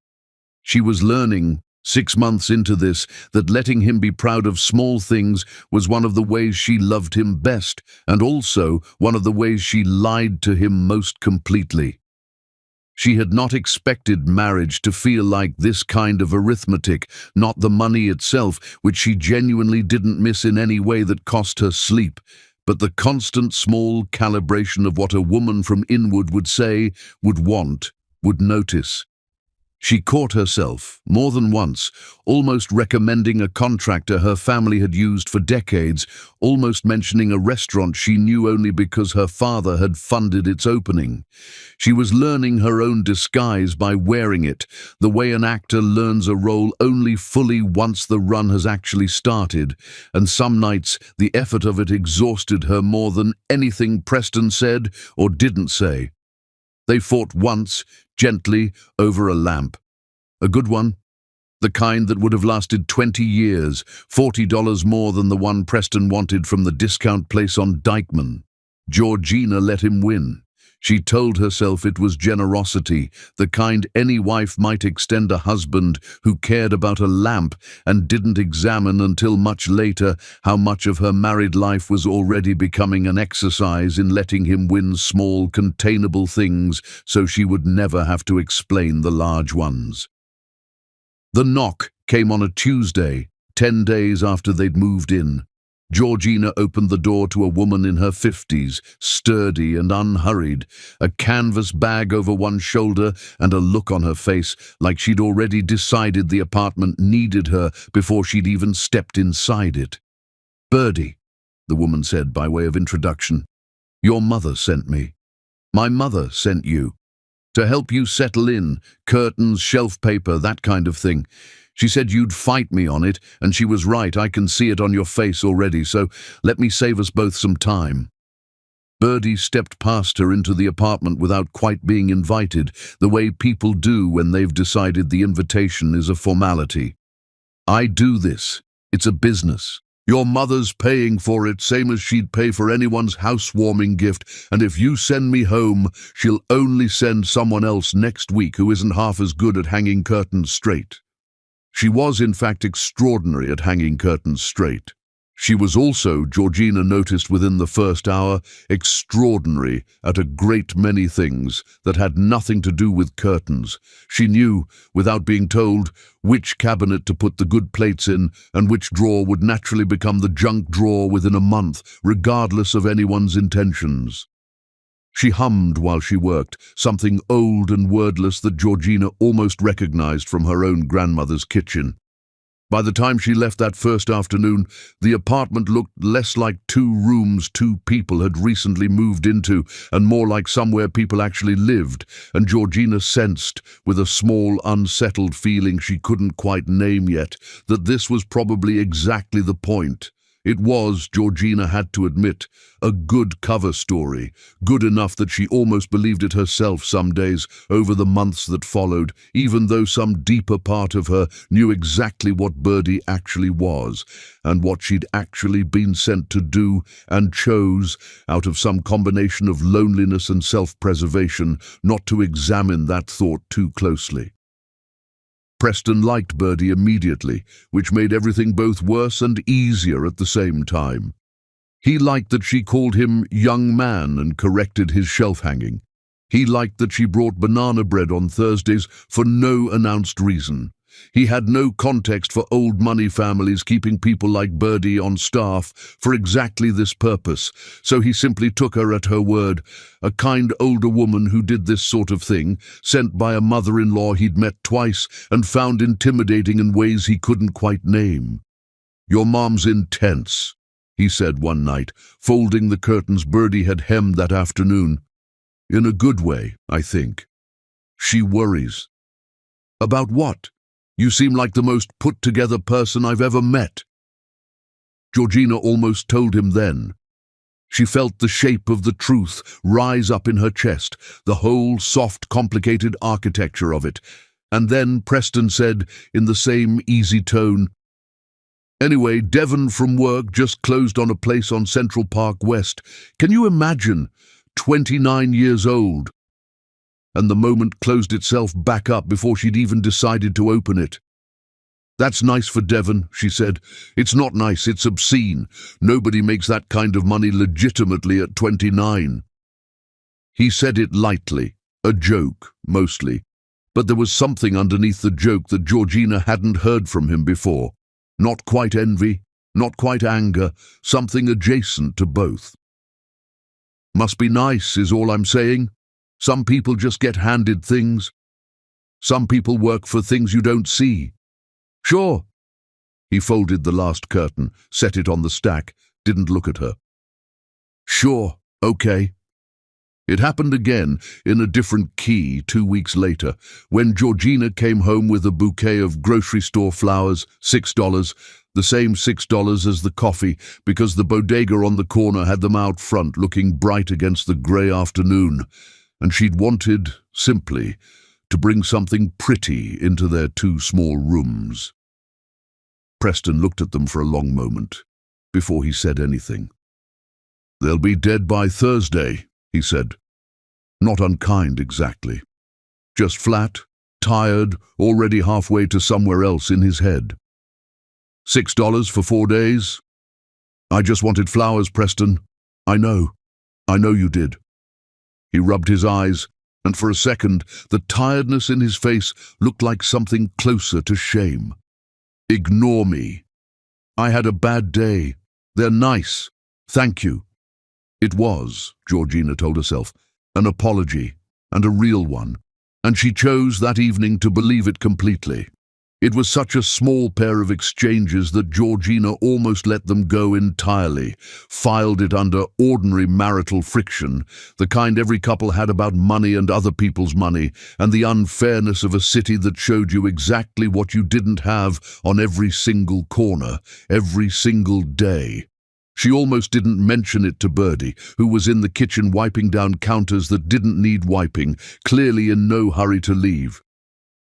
She was learning, 6 months into this, that letting him be proud of small things was one of the ways she loved him best, and also one of the ways she lied to him most completely. She had not expected marriage to feel like this kind of arithmetic, not the money itself, which she genuinely didn't miss in any way that cost her sleep, but the constant small calibration of what a woman from Inwood would say, would want, would notice. She caught herself, more than once, almost recommending a contractor her family had used for decades, almost mentioning a restaurant she knew only because her father had funded its opening. She was learning her own disguise by wearing it, the way an actor learns a role only fully once the run has actually started, and some nights the effort of it exhausted her more than anything Preston said or didn't say. They fought once, gently, over a lamp. A good one. The kind that would have lasted 20 years, $40 more than the one Preston wanted from the discount place on Dykeman. Georgina let him win. She told herself it was generosity, the kind any wife might extend a husband who cared about a lamp and didn't examine until much later how much of her married life was already becoming an exercise in letting him win small, containable things so she would never have to explain the large ones. The knock came on a Tuesday, 10 days after they'd moved in. Georgina opened the door to a woman in her 50s, sturdy and unhurried, a canvas bag over one shoulder and a look on her face like she'd already decided the apartment needed her before she'd even stepped inside it. "Birdie," the woman said by way of introduction, "your mother sent me. My mother sent you. To help you settle in, curtains, shelf paper, that kind of thing. She said you'd fight me on it, and she was right. I can see it on your face already, so let me save us both some time." Birdie stepped past her into the apartment without quite being invited, the way people do when they've decided the invitation is a formality. "I do this. It's a business. Your mother's paying for it, same as she'd pay for anyone's housewarming gift, and if you send me home, she'll only send someone else next week who isn't half as good at hanging curtains straight." She was, in fact, extraordinary at hanging curtains straight. She was also, Georgina noticed within the first hour, extraordinary at a great many things that had nothing to do with curtains. She knew, without being told, which cabinet to put the good plates in and which drawer would naturally become the junk drawer within a month, regardless of anyone's intentions. She hummed while she worked, something old and wordless that Georgina almost recognized from her own grandmother's kitchen. By the time she left that first afternoon, the apartment looked less like 2 rooms 2 people had recently moved into and more like somewhere people actually lived, and Georgina sensed, with a small, unsettled feeling she couldn't quite name yet, that this was probably exactly the point. It was, Georgina had to admit, a good cover story, good enough that she almost believed it herself some days over the months that followed, even though some deeper part of her knew exactly what Birdie actually was, and what she'd actually been sent to do, and chose, out of some combination of loneliness and self-preservation, not to examine that thought too closely. Preston liked Birdie immediately, which made everything both worse and easier at the same time. He liked that she called him young man and corrected his shelf-hanging. He liked that she brought banana bread on Thursdays for no announced reason. He had no context for old money families keeping people like Birdie on staff for exactly this purpose, so he simply took her at her word, a kind older woman who did this sort of thing, sent by a mother-in-law he'd met twice and found intimidating in ways he couldn't quite name. "Your mom's intense," he said one night, folding the curtains Birdie had hemmed that afternoon. "In a good way, I think. She worries." "About what? You seem like the most put-together person I've ever met." Georgina almost told him then. She felt the shape of the truth rise up in her chest, the whole soft, complicated architecture of it. And then Preston said, in the same easy tone, "Anyway, Devon from work just closed on a place on Central Park West. Can you imagine? 29 years old." And the moment closed itself back up before she'd even decided to open it. "That's nice for Devon," she said. "It's not nice, it's obscene. Nobody makes that kind of money legitimately at 29. He said it lightly, a joke, mostly. But there was something underneath the joke that Georgina hadn't heard from him before. Not quite envy, not quite anger, something adjacent to both. "Must be nice, is all I'm saying. Some people just get handed things. Some people work for things you don't see." "Sure." He folded the last curtain, set it on the stack, didn't look at her. "Sure, okay." It happened again, in a different key, 2 weeks later, when Georgina came home with a bouquet of grocery store flowers, $6, the same $6 as the coffee, because the bodega on the corner had them out front looking bright against the grey afternoon. And she'd wanted, simply, to bring something pretty into their 2 small rooms. Preston looked at them for a long moment, before he said anything. "They'll be dead by Thursday," he said. Not unkind, exactly. Just flat, tired, already halfway to somewhere else in his head. $6 for 4 days? I just wanted flowers, Preston. I know you did." He rubbed his eyes, and for a second, the tiredness in his face looked like something closer to shame. "Ignore me. I had a bad day. They're nice. Thank you." It was, Georgina told herself, an apology, and a real one, and she chose that evening to believe it completely. It was such a small pair of exchanges that Georgina almost let them go entirely, filed it under ordinary marital friction, the kind every couple had about money and other people's money, and the unfairness of a city that showed you exactly what you didn't have on every single corner, every single day. She almost didn't mention it to Birdie, who was in the kitchen wiping down counters that didn't need wiping, clearly in no hurry to leave.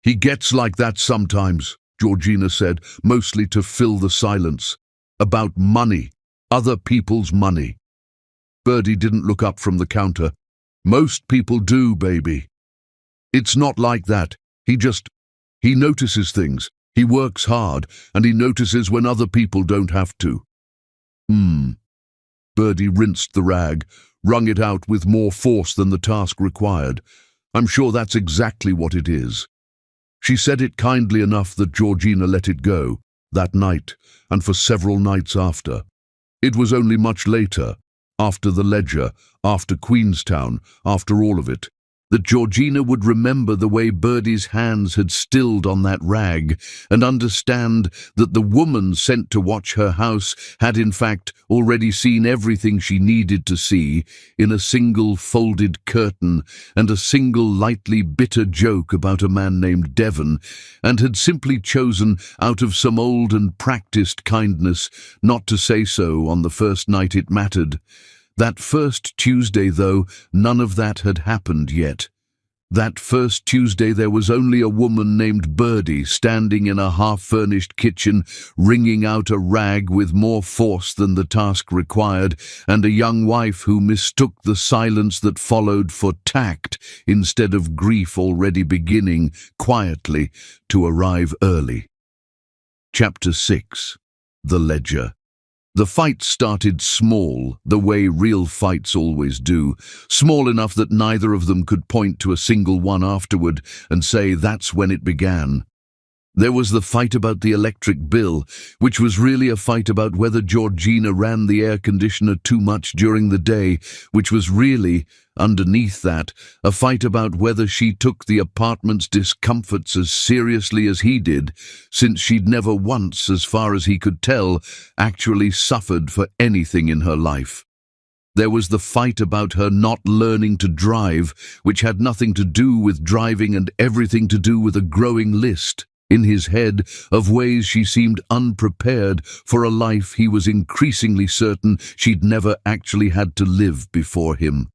"He gets like that sometimes," Georgina said, mostly to fill the silence. "About money. Other people's money." Birdie didn't look up from the counter. "Most people do, baby. It's not like that. He notices things. He works hard, and he notices when other people don't have to." Birdie rinsed the rag, wrung it out with more force than the task required. "I'm sure that's exactly what it is." She said it kindly enough that Georgina let it go, that night, and for several nights after. It was only much later, after the ledger, after Queenstown, after all of it, that Georgina would remember the way Birdie's hands had stilled on that rag and understand that the woman sent to watch her house had in fact already seen everything she needed to see in a single folded curtain and a single lightly bitter joke about a man named Devon, and had simply chosen out of some old and practiced kindness not to say so on the first night it mattered. That first Tuesday, though, none of that had happened yet. That first Tuesday there was only a woman named Birdie standing in a half-furnished kitchen, wringing out a rag with more force than the task required, and a young wife who mistook the silence that followed for tact instead of grief already beginning, quietly, to arrive early. Chapter 6. The Ledger. The fight started small, the way real fights always do, small enough that neither of them could point to a single one afterward and say that's when it began. There was the fight about the electric bill, which was really a fight about whether Georgina ran the air conditioner too much during the day, which was really, underneath that, a fight about whether she took the apartment's discomforts as seriously as he did, since she'd never once, as far as he could tell, actually suffered for anything in her life. There was the fight about her not learning to drive, which had nothing to do with driving and everything to do with a growing list in his head of ways she seemed unprepared for a life he was increasingly certain she'd never actually had to live before him.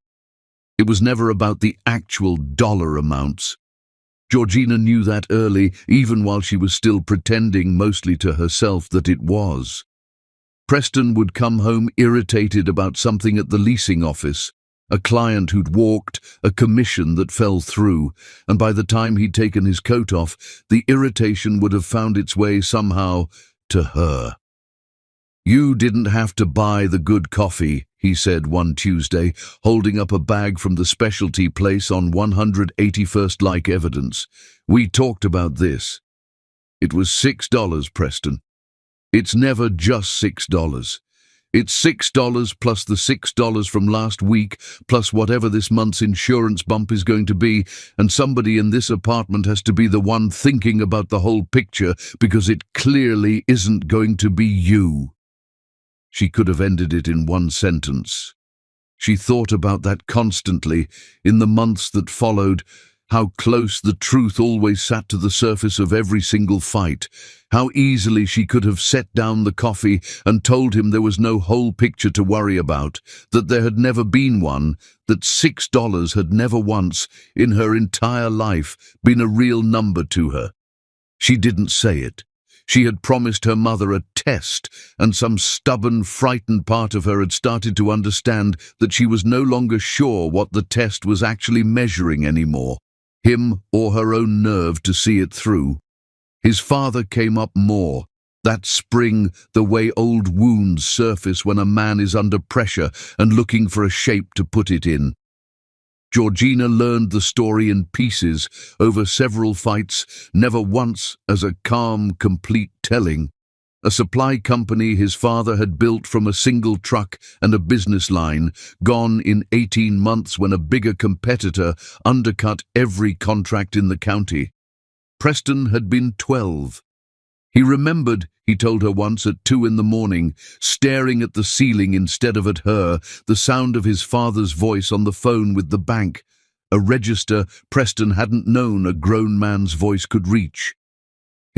It was never about the actual dollar amounts. Georgina knew that early, even while she was still pretending mostly to herself that it was. Preston would come home irritated about something at the leasing office, a client who'd walked, a commission that fell through, and by the time he'd taken his coat off, the irritation would have found its way somehow to her. "You didn't have to buy the good coffee," he said one Tuesday, holding up a bag from the specialty place on 181st like evidence. "We talked about this. It was $6, Preston. It's never just $6. It's $6 plus the $6 from last week, plus whatever this month's insurance bump is going to be, and somebody in this apartment has to be the one thinking about the whole picture because it clearly isn't going to be you." She could have ended it in one sentence. She thought about that constantly in the months that followed, how close the truth always sat to the surface of every single fight, how easily she could have set down the coffee and told him there was no whole picture to worry about, that there had never been one, that $6 had never once, in her entire life, been a real number to her. She didn't say it. She had promised her mother a test, and some stubborn, frightened part of her had started to understand that she was no longer sure what the test was actually measuring anymore, him or her own nerve to see it through. His father came up more, that spring, the way old wounds surface when a man is under pressure and looking for a shape to put it in. Georgina learned the story in pieces over several fights, never once as a calm, complete telling. A supply company his father had built from a single truck and a business line, gone in 18 months when a bigger competitor undercut every contract in the county. Preston had been 12. He remembered, he told her once at 2 a.m, staring at the ceiling instead of at her, the sound of his father's voice on the phone with the bank, a register Preston hadn't known a grown man's voice could reach.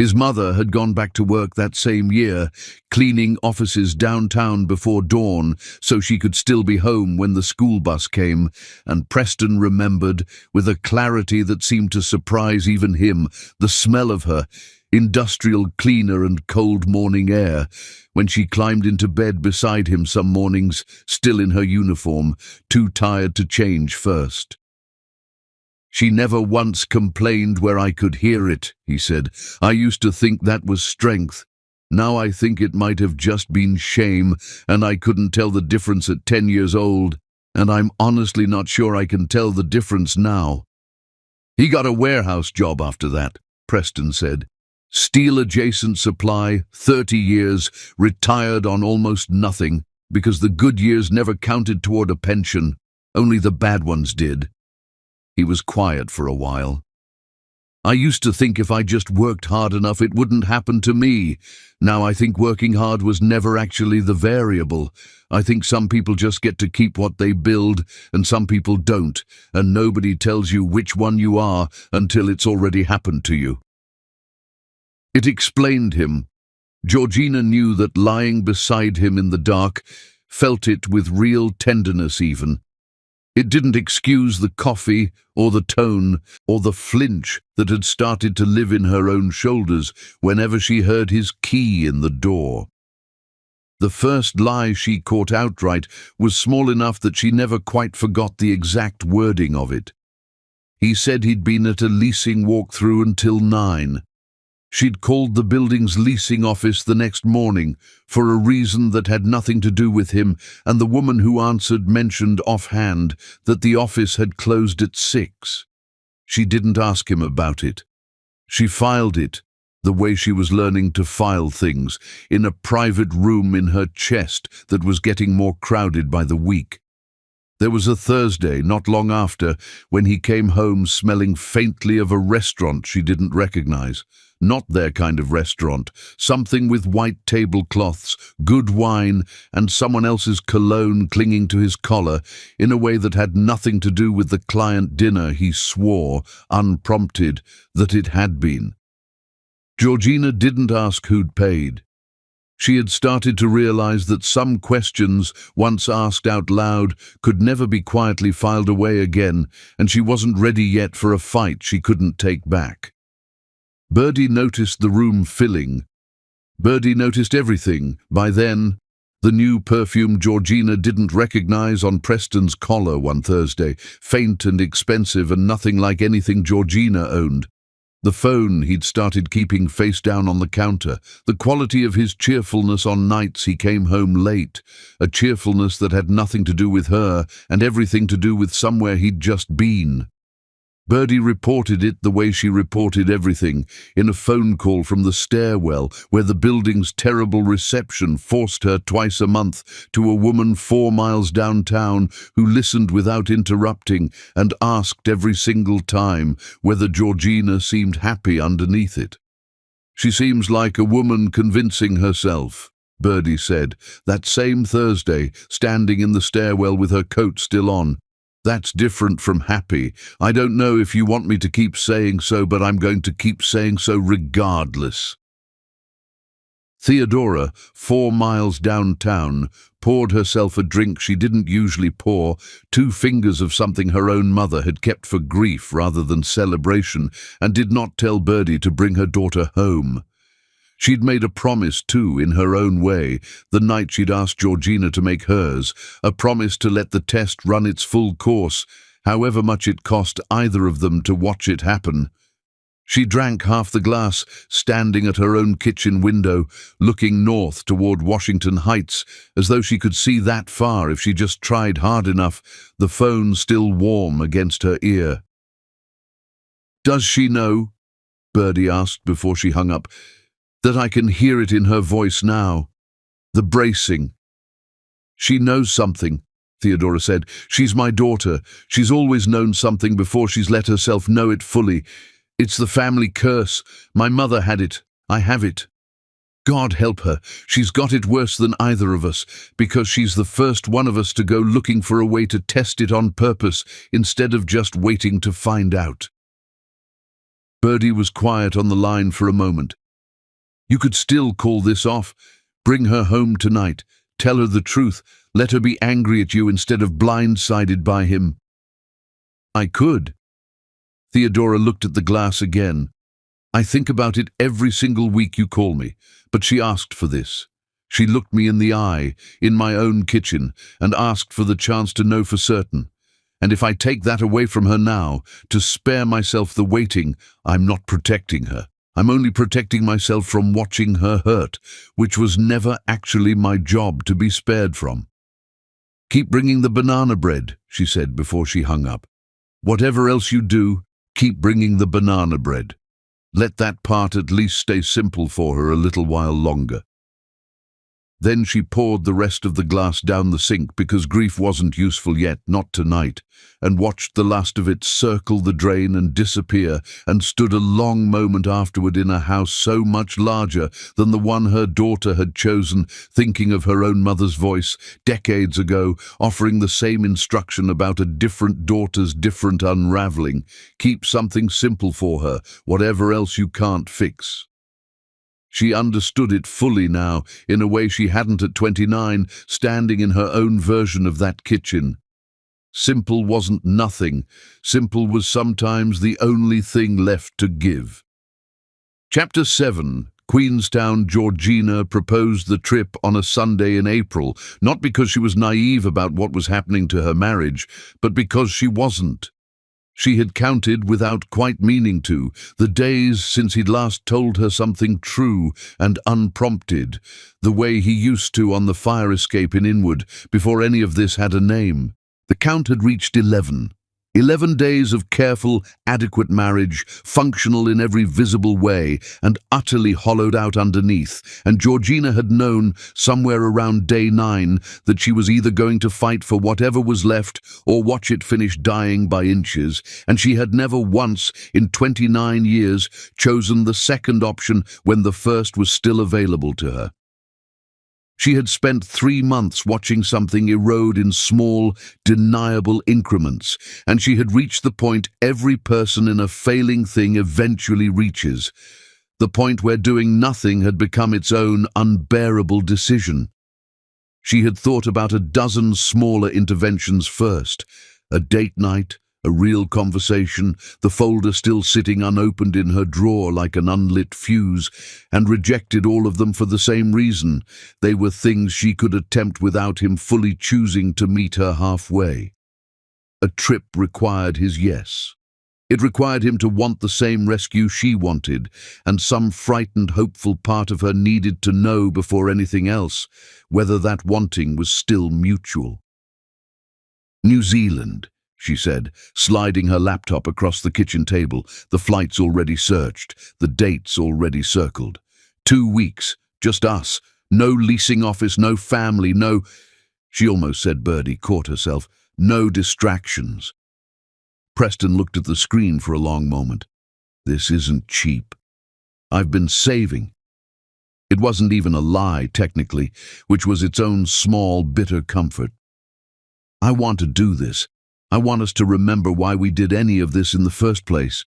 His mother had gone back to work that same year, cleaning offices downtown before dawn so she could still be home when the school bus came, and Preston remembered, with a clarity that seemed to surprise even him, the smell of her, industrial cleaner and cold morning air, when she climbed into bed beside him some mornings, still in her uniform, too tired to change first. "She never once complained where I could hear it," he said. "I used to think that was strength. Now I think it might have just been shame, and I couldn't tell the difference at 10 years old, and I'm honestly not sure I can tell the difference now." "He got a warehouse job after that," Preston said. "Steel-adjacent supply, 30 years, retired on almost nothing, because the good years never counted toward a pension, only the bad ones did." He was quiet for a while. "I used to think if I just worked hard enough it wouldn't happen to me. Now I think working hard was never actually the variable. I think some people just get to keep what they build, and some people don't, and nobody tells you which one you are until it's already happened to you." It explained him. Georgina knew that lying beside him in the dark, felt it with real tenderness even. It didn't excuse the coffee, or the tone, or the flinch that had started to live in her own shoulders whenever she heard his key in the door. The first lie she caught outright was small enough that she never quite forgot the exact wording of it. He said he'd been at a leasing walkthrough until 9. She'd called the building's leasing office the next morning for a reason that had nothing to do with him, and the woman who answered mentioned offhand that the office had closed at 6. She didn't ask him about it. She filed it, the way she was learning to file things, in a private room in her chest that was getting more crowded by the week. There was a Thursday, not long after, when he came home smelling faintly of a restaurant she didn't recognize. Not their kind of restaurant, something with white tablecloths, good wine, and someone else's cologne clinging to his collar in a way that had nothing to do with the client dinner he swore, unprompted, that it had been. Georgina didn't ask who'd paid. She had started to realize that some questions, once asked out loud, could never be quietly filed away again, and she wasn't ready yet for a fight she couldn't take back. Birdie noticed the room filling. Birdie noticed everything. By then, the new perfume Georgina didn't recognize on Preston's collar one Thursday, faint and expensive and nothing like anything Georgina owned. The phone he'd started keeping face down on the counter, the quality of his cheerfulness on nights he came home late, a cheerfulness that had nothing to do with her and everything to do with somewhere he'd just been. Birdie reported it the way she reported everything, in a phone call from the stairwell where the building's terrible reception forced her twice a month to a woman 4 miles downtown who listened without interrupting and asked every single time whether Georgina seemed happy underneath it. "She seems like a woman convincing herself," Birdie said, that same Thursday, standing in the stairwell with her coat still on. "That's different from happy. I don't know if you want me to keep saying so, but I'm going to keep saying so regardless." Theodora, 4 miles downtown, poured herself a drink she didn't usually pour, 2 fingers of something her own mother had kept for grief rather than celebration, and did not tell Birdie to bring her daughter home. She'd made a promise, too, in her own way, the night she'd asked Georgina to make hers, a promise to let the test run its full course, however much it cost either of them to watch it happen. She drank half the glass, standing at her own kitchen window, looking north toward Washington Heights, as though she could see that far if she just tried hard enough, the phone still warm against her ear. "Does she know?" Birdie asked before she hung up. "That I can hear it in her voice now. The bracing." "She knows something," Theodora said. "She's my daughter. She's always known something before she's let herself know it fully. It's the family curse. My mother had it. I have it. God help her. She's got it worse than either of us, because she's the first one of us to go looking for a way to test it on purpose instead of just waiting to find out." Birdie was quiet on the line for a moment. You could still call this off. Bring her home tonight. Tell her the truth. Let her be angry at you instead of blindsided by him. I could. Theodora looked at the glass again. I think about it every single week you call me, but she asked for this. She looked me in the eye, in my own kitchen, and asked for the chance to know for certain. And if I take that away from her now, to spare myself the waiting, I'm not protecting her. I'm only protecting myself from watching her hurt, which was never actually my job to be spared from. Keep bringing the banana bread, she said before she hung up. Whatever else you do, keep bringing the banana bread. Let that part at least stay simple for her a little while longer. Then she poured the rest of the glass down the sink because grief wasn't useful yet, not tonight, and watched the last of it circle the drain and disappear, and stood a long moment afterward in a house so much larger than the one her daughter had chosen, thinking of her own mother's voice decades ago, offering the same instruction about a different daughter's different unraveling. Keep something simple for her, whatever else you can't fix. She understood it fully now, in a way she hadn't at 29, standing in her own version of that kitchen. Simple wasn't nothing. Simple was sometimes the only thing left to give. Chapter 7. Queenstown Georgina proposed the trip on a Sunday in April, not because she was naive about what was happening to her marriage, but because she wasn't. She had counted, without quite meaning to, the days since he'd last told her something true and unprompted, the way he used to on the fire escape in Inwood, before any of this had a name. The count had reached 11. 11 days of careful, adequate marriage, functional in every visible way, and utterly hollowed out underneath, and Georgina had known, somewhere around day 9, that she was either going to fight for whatever was left or watch it finish dying by inches, and she had never once, in 29 years, chosen the second option when the first was still available to her. She had spent 3 months watching something erode in small, deniable increments, and she had reached the point every person in a failing thing eventually reaches, the point where doing nothing had become its own unbearable decision. She had thought about a dozen smaller interventions first, a date night, a real conversation, the folder still sitting unopened in her drawer like an unlit fuse, and rejected all of them for the same reason. They were things she could attempt without him fully choosing to meet her halfway. A trip required his yes. It required him to want the same rescue she wanted, and some frightened, hopeful part of her needed to know before anything else whether that wanting was still mutual. New Zealand, she said, sliding her laptop across the kitchen table, the flights already searched, the dates already circled. 2 weeks, just us, no leasing office, no family, no— She almost said Birdie, caught herself, no distractions. Preston looked at the screen for a long moment. This isn't cheap. I've been saving. It wasn't even a lie, technically, which was its own small, bitter comfort. I want to do this. I want us to remember why we did any of this in the first place.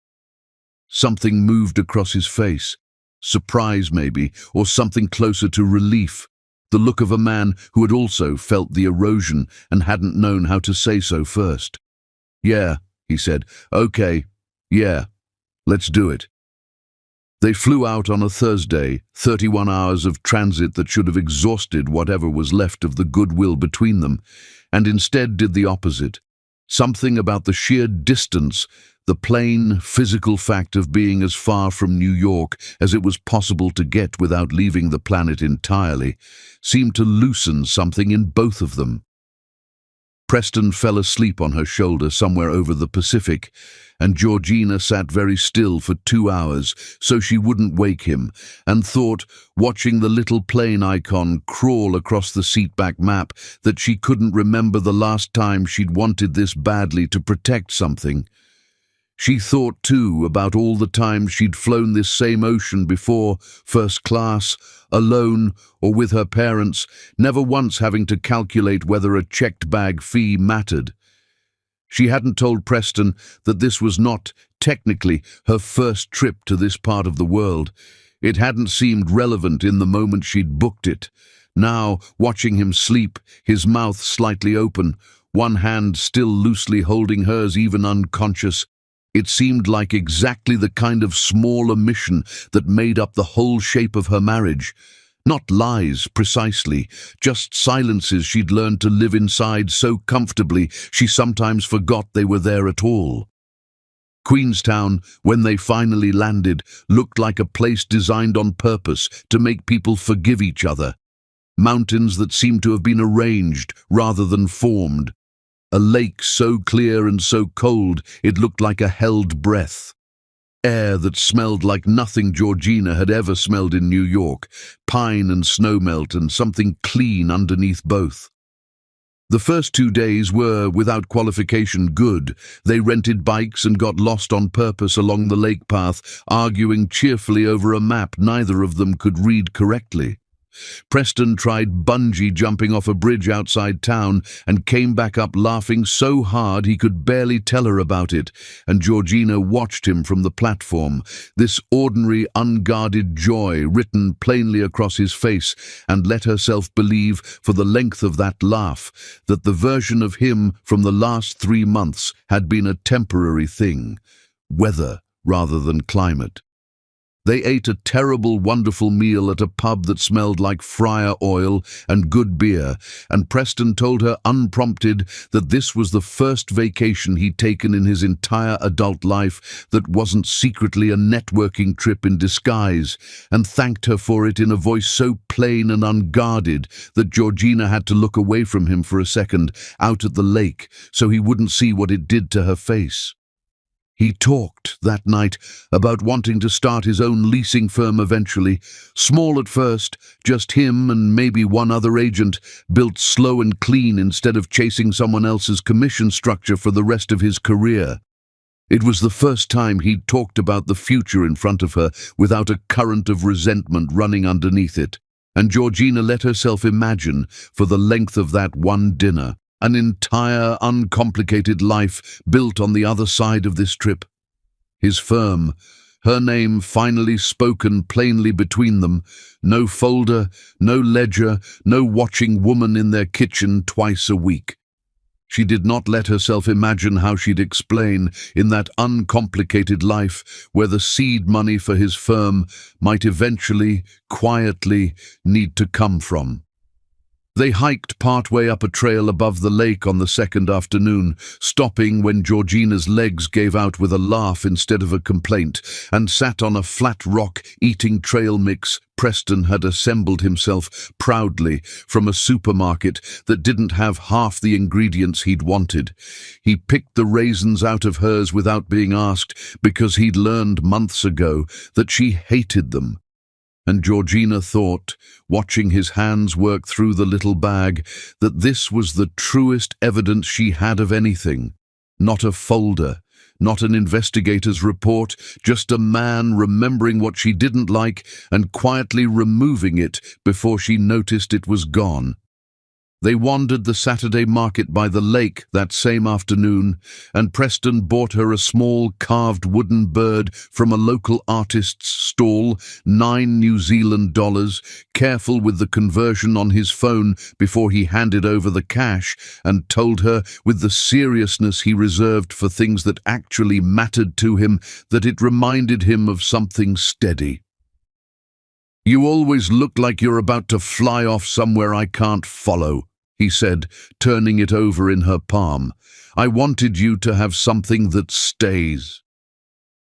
Something moved across his face. Surprise, maybe, or something closer to relief. The look of a man who had also felt the erosion and hadn't known how to say so first. Yeah, he said. Okay, yeah, let's do it. They flew out on a Thursday, 31 hours of transit that should have exhausted whatever was left of the goodwill between them, and instead did the opposite. Something about the sheer distance, the plain, physical fact of being as far from New York as it was possible to get without leaving the planet entirely, seemed to loosen something in both of them. Preston fell asleep on her shoulder somewhere over the Pacific, and Georgina sat very still for 2 hours so she wouldn't wake him, and thought, watching the little plane icon crawl across the seatback map, that she couldn't remember the last time she'd wanted this badly to protect something. She thought, too, about all the times she'd flown this same ocean before, first class, alone, or with her parents, never once having to calculate whether a checked bag fee mattered. She hadn't told Preston that this was not, technically, her first trip to this part of the world. It hadn't seemed relevant in the moment she'd booked it. Now, watching him sleep, his mouth slightly open, one hand still loosely holding hers even unconscious, it seemed like exactly the kind of small omission that made up the whole shape of her marriage. Not lies, precisely, just silences she'd learned to live inside so comfortably she sometimes forgot they were there at all. Queenstown, when they finally landed, looked like a place designed on purpose to make people forgive each other. Mountains that seemed to have been arranged rather than formed. A lake so clear and so cold it looked like a held breath. Air that smelled like nothing Georgina had ever smelled in New York, pine and snowmelt and something clean underneath both. The first 2 days were, without qualification, good. They rented bikes and got lost on purpose along the lake path, arguing cheerfully over a map neither of them could read correctly. Preston tried bungee jumping off a bridge outside town and came back up laughing so hard he could barely tell her about it, and Georgina watched him from the platform, this ordinary, unguarded joy written plainly across his face, and let herself believe, for the length of that laugh, that the version of him from the last 3 months had been a temporary thing, weather rather than climate. They ate a terrible, wonderful meal at a pub that smelled like fryer oil and good beer, and Preston told her unprompted that this was the first vacation he'd taken in his entire adult life that wasn't secretly a networking trip in disguise, and thanked her for it in a voice so plain and unguarded that Georgina had to look away from him for a second, out at the lake, so he wouldn't see what it did to her face. He talked that night about wanting to start his own leasing firm eventually, small at first, just him and maybe one other agent, built slow and clean instead of chasing someone else's commission structure for the rest of his career. It was the first time he'd talked about the future in front of her without a current of resentment running underneath it, and Georgina let herself imagine, for the length of that one dinner, an entire, uncomplicated life built on the other side of this trip. His firm, her name finally spoken plainly between them, no folder, no ledger, no watching woman in their kitchen twice a week. She did not let herself imagine how she'd explain, in that uncomplicated life, where the seed money for his firm might eventually, quietly, need to come from. They hiked partway up a trail above the lake on the second afternoon, stopping when Georgina's legs gave out with a laugh instead of a complaint, and sat on a flat rock eating trail mix Preston had assembled himself proudly from a supermarket that didn't have half the ingredients he'd wanted. He picked the raisins out of hers without being asked because he'd learned months ago that she hated them. And Georgina thought, watching his hands work through the little bag, that this was the truest evidence she had of anything. Not a folder, not an investigator's report, just a man remembering what she didn't like and quietly removing it before she noticed it was gone. They wandered the Saturday market by the lake that same afternoon, and Preston bought her a small carved wooden bird from a local artist's stall, $9 New Zealand, careful with the conversion on his phone before he handed over the cash, and told her, with the seriousness he reserved for things that actually mattered to him, that it reminded him of something steady. "You always look like you're about to fly off somewhere I can't follow," he said, turning it over in her palm. "I wanted you to have something that stays."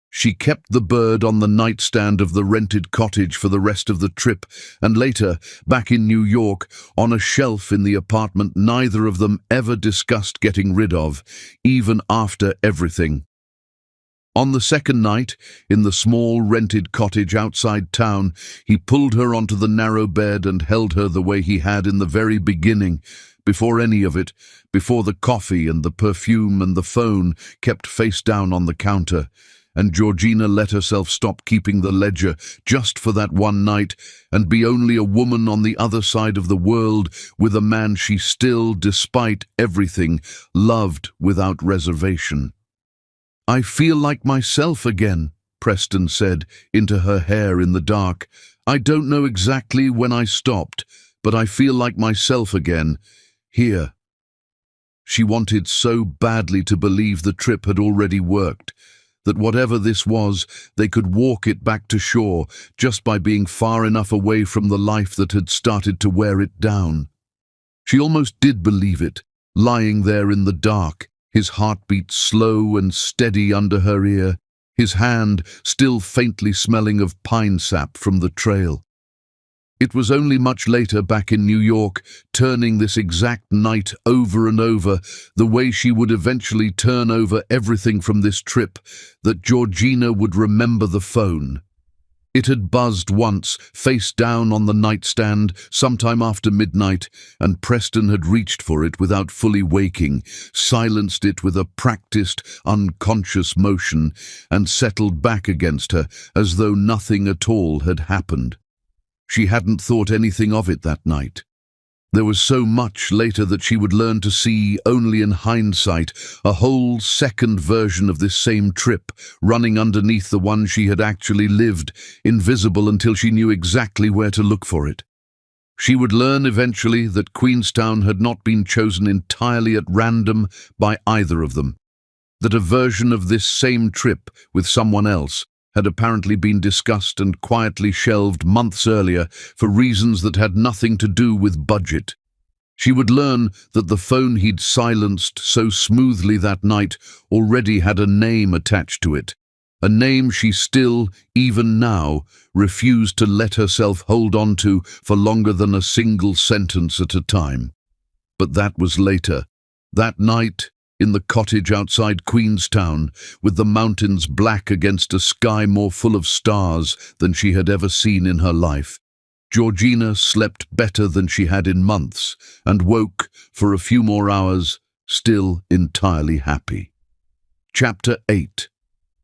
She kept the bird on the nightstand of the rented cottage for the rest of the trip, and later, back in New York, on a shelf in the apartment neither of them ever discussed getting rid of, even after everything. On the second night, in the small rented cottage outside town, he pulled her onto the narrow bed and held her the way he had in the very beginning, before any of it, before the coffee and the perfume and the phone kept face down on the counter, and Georgina let herself stop keeping the ledger just for that one night and be only a woman on the other side of the world with a man she still, despite everything, loved without reservation. "I feel like myself again," Preston said into her hair in the dark. "I don't know exactly when I stopped, but I feel like myself again. Here." She wanted so badly to believe the trip had already worked, that whatever this was, they could walk it back to shore just by being far enough away from the life that had started to wear it down. She almost did believe it, lying there in the dark, his heartbeat slow and steady under her ear, his hand still faintly smelling of pine sap from the trail. It was only much later back in New York, turning this exact night over and over, the way she would eventually turn over everything from this trip, that Georgina would remember the phone. It had buzzed once, face down on the nightstand, sometime after midnight, and Preston had reached for it without fully waking, silenced it with a practiced, unconscious motion, and settled back against her as though nothing at all had happened. She hadn't thought anything of it that night. There was so much later that she would learn to see only in hindsight, a whole second version of this same trip, running underneath the one she had actually lived, invisible until she knew exactly where to look for it. She would learn eventually that Queenstown had not been chosen entirely at random by either of them, that a version of this same trip with someone else had apparently been discussed and quietly shelved months earlier for reasons that had nothing to do with budget. She would learn that the phone he'd silenced so smoothly that night already had a name attached to it, a name she still, even now, refused to let herself hold on to for longer than a single sentence at a time. But that was later. That night, in the cottage outside Queenstown, with the mountains black against a sky more full of stars than she had ever seen in her life, Georgina slept better than she had in months and woke for a few more hours, still entirely happy. Chapter 8.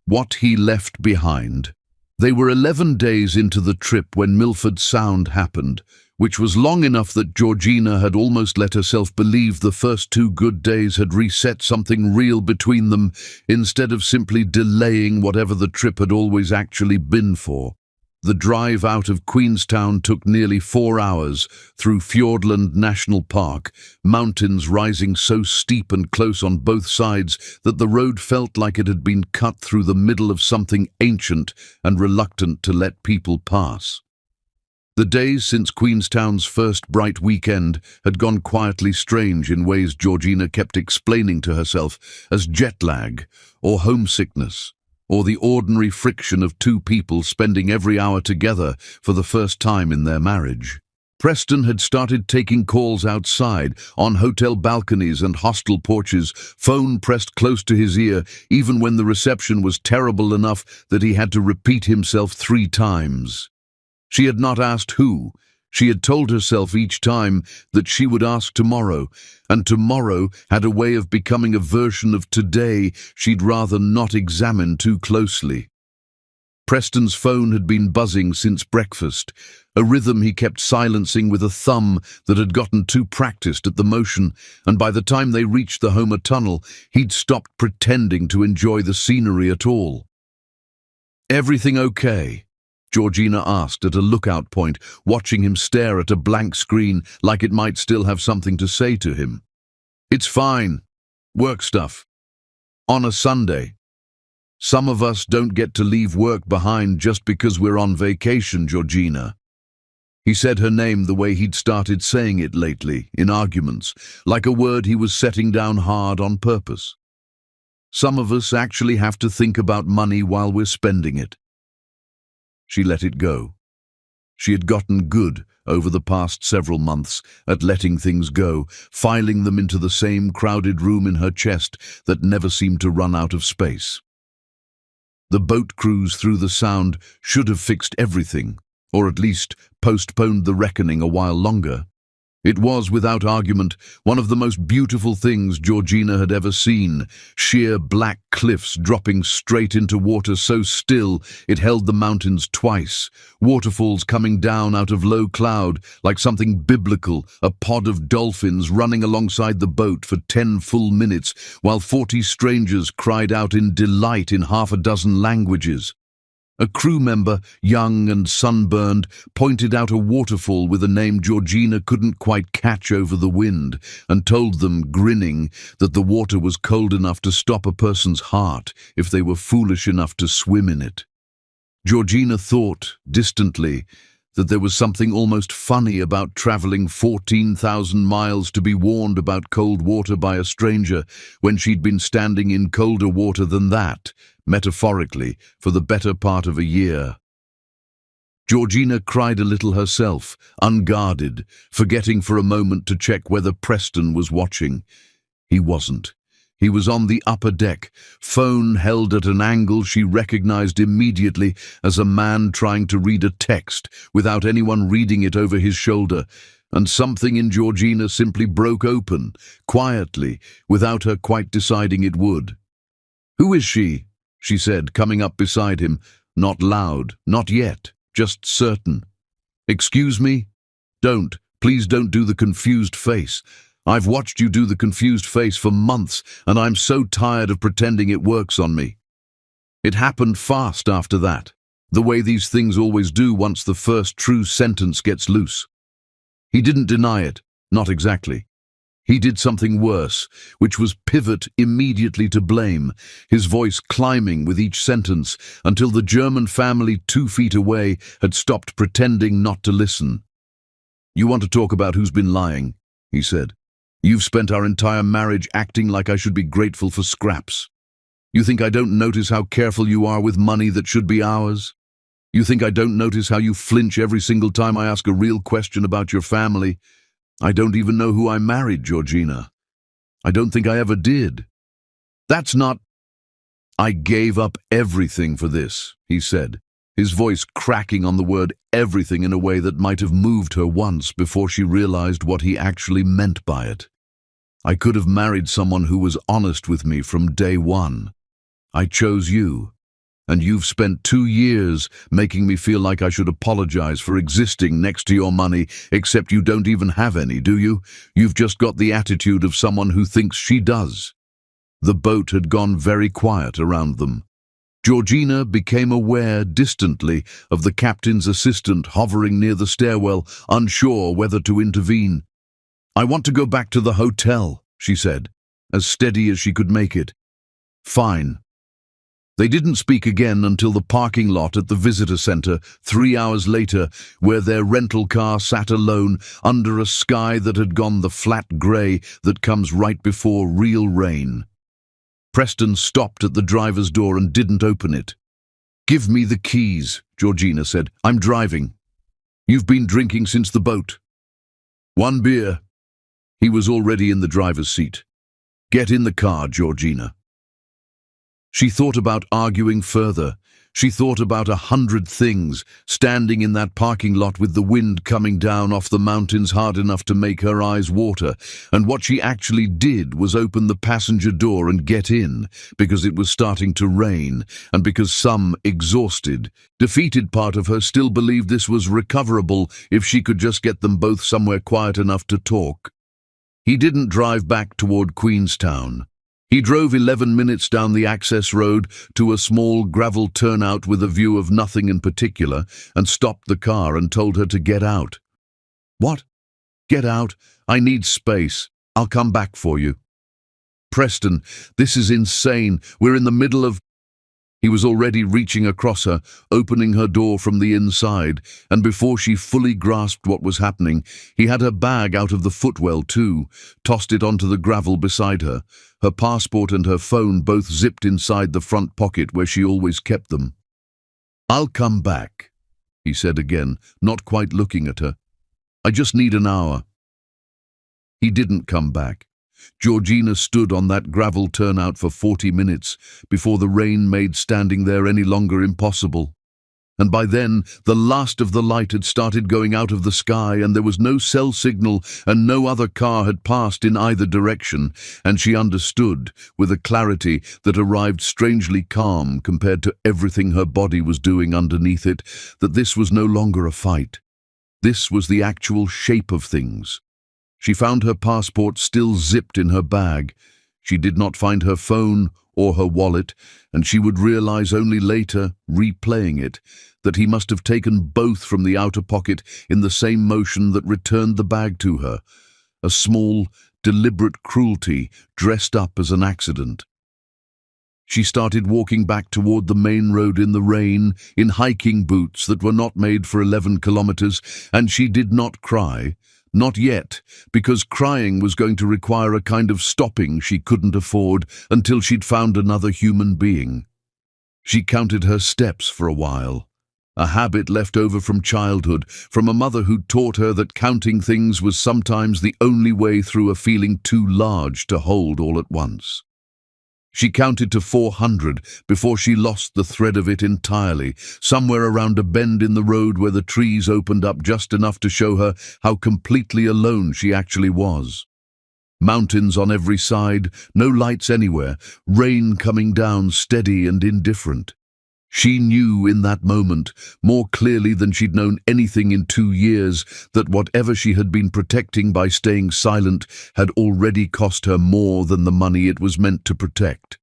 What He Left Behind. They were 11 days into the trip when Milford Sound happened, which was long enough that Georgina had almost let herself believe the first 2 good days had reset something real between them, instead of simply delaying whatever the trip had always actually been for. The drive out of Queenstown took nearly 4 hours through Fiordland National Park, mountains rising so steep and close on both sides that the road felt like it had been cut through the middle of something ancient and reluctant to let people pass. The days since Queenstown's first bright weekend had gone quietly strange in ways Georgina kept explaining to herself as jet lag, or homesickness, or the ordinary friction of 2 people spending every hour together for the first time in their marriage. Preston had started taking calls outside, on hotel balconies and hostel porches, phone pressed close to his ear, even when the reception was terrible enough that he had to repeat himself 3 times. She had not asked who. She had told herself each time that she would ask tomorrow, and tomorrow had a way of becoming a version of today she'd rather not examine too closely. Preston's phone had been buzzing since breakfast, a rhythm he kept silencing with a thumb that had gotten too practiced at the motion, and by the time they reached the Homer Tunnel, he'd stopped pretending to enjoy the scenery at all. "Everything okay?" Georgina asked at a lookout point, watching him stare at a blank screen like it might still have something to say to him. "It's fine. Work stuff. On a Sunday. Some of us don't get to leave work behind just because we're on vacation, Georgina." He said her name the way he'd started saying it lately, in arguments, like a word he was setting down hard on purpose. "Some of us actually have to think about money while we're spending it." She let it go. She had gotten good over the past several months at letting things go, filing them into the same crowded room in her chest that never seemed to run out of space. The boat cruise through the Sound should have fixed everything, or at least postponed the reckoning a while longer. It was, without argument, one of the most beautiful things Georgina had ever seen, sheer black cliffs dropping straight into water so still it held the mountains twice, waterfalls coming down out of low cloud like something biblical, a pod of dolphins running alongside the boat for 10 full minutes, while 40 strangers cried out in delight in half a dozen languages. A crew member, young and sunburned, pointed out a waterfall with a name Georgina couldn't quite catch over the wind and told them, grinning, that the water was cold enough to stop a person's heart if they were foolish enough to swim in it. Georgina thought, distantly, that there was something almost funny about traveling 14,000 miles to be warned about cold water by a stranger when she'd been standing in colder water than that, metaphorically, for the better part of a year. Georgina cried a little herself, unguarded, forgetting for a moment to check whether Preston was watching. He wasn't. He was on the upper deck, phone held at an angle she recognized immediately as a man trying to read a text without anyone reading it over his shoulder, and something in Georgina simply broke open, quietly, without her quite deciding it would. "Who is she?" she said, coming up beside him, not loud, not yet, just certain. "Excuse me? Please don't do the confused face. I've watched you do the confused face for months, and I'm so tired of pretending it works on me." It happened fast after that, the way these things always do once the first true sentence gets loose. He didn't deny it, not exactly. He did something worse, which was pivot immediately to blame, his voice climbing with each sentence until the German family 2 feet away had stopped pretending not to listen. "You want to talk about who's been lying," he said. "You've spent our entire marriage acting like I should be grateful for scraps. You think I don't notice how careful you are with money that should be ours? You think I don't notice how you flinch every single time I ask a real question about your family? I don't even know who I married, Georgina. I don't think I ever did. That's not—" "I gave up everything for this," he said, his voice cracking on the word everything in a way that might have moved her once before she realized what he actually meant by it. "I could have married someone who was honest with me from day one. I chose you, and you've spent 2 years making me feel like I should apologize for existing next to your money, except you don't even have any, do you? You've just got the attitude of someone who thinks she does." The boat had gone very quiet around them. Georgina became aware distantly of the captain's assistant hovering near the stairwell, unsure whether to intervene. "I want to go back to the hotel," she said, as steady as she could make it. "Fine." They didn't speak again until the parking lot at the visitor center 3 hours later, where their rental car sat alone under a sky that had gone the flat grey that comes right before real rain. Preston stopped at the driver's door and didn't open it. "Give me the keys," Georgina said. "I'm driving." "You've been drinking since the boat." "1 beer." He was already in the driver's seat. "Get in the car, Georgina." She thought about arguing further. She thought about 100 things, standing in that parking lot with the wind coming down off the mountains hard enough to make her eyes water, and what she actually did was open the passenger door and get in, because it was starting to rain, and because some exhausted, defeated part of her still believed this was recoverable if she could just get them both somewhere quiet enough to talk. He didn't drive back toward Queenstown. He drove 11 minutes down the access road to a small gravel turnout with a view of nothing in particular and stopped the car and told her to get out. "What? Get out? I need space. I'll come back for you." "Preston, this is insane. We're in the middle of—" He was already reaching across her, opening her door from the inside, and before she fully grasped what was happening, he had her bag out of the footwell too, tossed it onto the gravel beside her, her passport and her phone both zipped inside the front pocket where she always kept them. "I'll come back," he said again, not quite looking at her. "I just need an hour." He didn't come back. Georgina stood on that gravel turnout for 40 minutes before the rain made standing there any longer impossible. And by then, the last of the light had started going out of the sky, and there was no cell signal, and no other car had passed in either direction, and she understood, with a clarity that arrived strangely calm compared to everything her body was doing underneath it, that this was no longer a fight. This was the actual shape of things. She found her passport still zipped in her bag. She did not find her phone or her wallet, and she would realize only later, replaying it, that he must have taken both from the outer pocket in the same motion that returned the bag to her. A small, deliberate cruelty dressed up as an accident. She started walking back toward the main road in the rain, in hiking boots that were not made for 11 kilometers, and she did not cry. Not yet, because crying was going to require a kind of stopping she couldn't afford until she'd found another human being. She counted her steps for a while, a habit left over from childhood, from a mother who'd taught her that counting things was sometimes the only way through a feeling too large to hold all at once. She counted to 400 before she lost the thread of it entirely, somewhere around a bend in the road where the trees opened up just enough to show her how completely alone she actually was. Mountains on every side, no lights anywhere, rain coming down steady and indifferent. She knew in that moment, more clearly than she'd known anything in 2 years, that whatever she had been protecting by staying silent had already cost her more than the money it was meant to protect.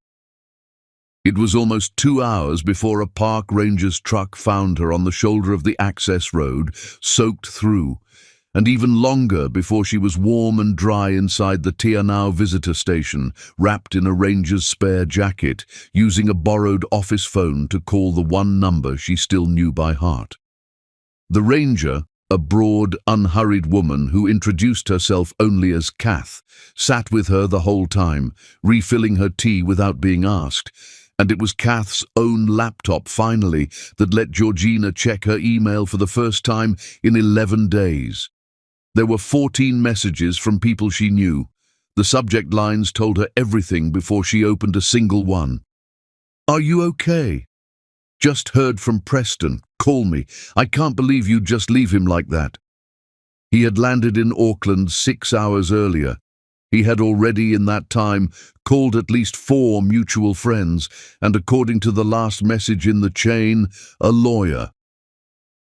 It was almost 2 hours before a park ranger's truck found her on the shoulder of the access road, soaked through, and even longer before she was warm and dry inside the Tianao visitor station, wrapped in a ranger's spare jacket, using a borrowed office phone to call the one number she still knew by heart. The ranger, a broad, unhurried woman who introduced herself only as Kath, sat with her the whole time, refilling her tea without being asked, and it was Kath's own laptop, finally, that let Georgina check her email for the first time in 11 days. There were 14 messages from people she knew. The subject lines told her everything before she opened a single one. "Are you okay? Just heard from Preston. Call me. I can't believe you'd just leave him like that." He had landed in Auckland 6 hours earlier. He had already, in that time, called at least 4 mutual friends, and according to the last message in the chain, a lawyer.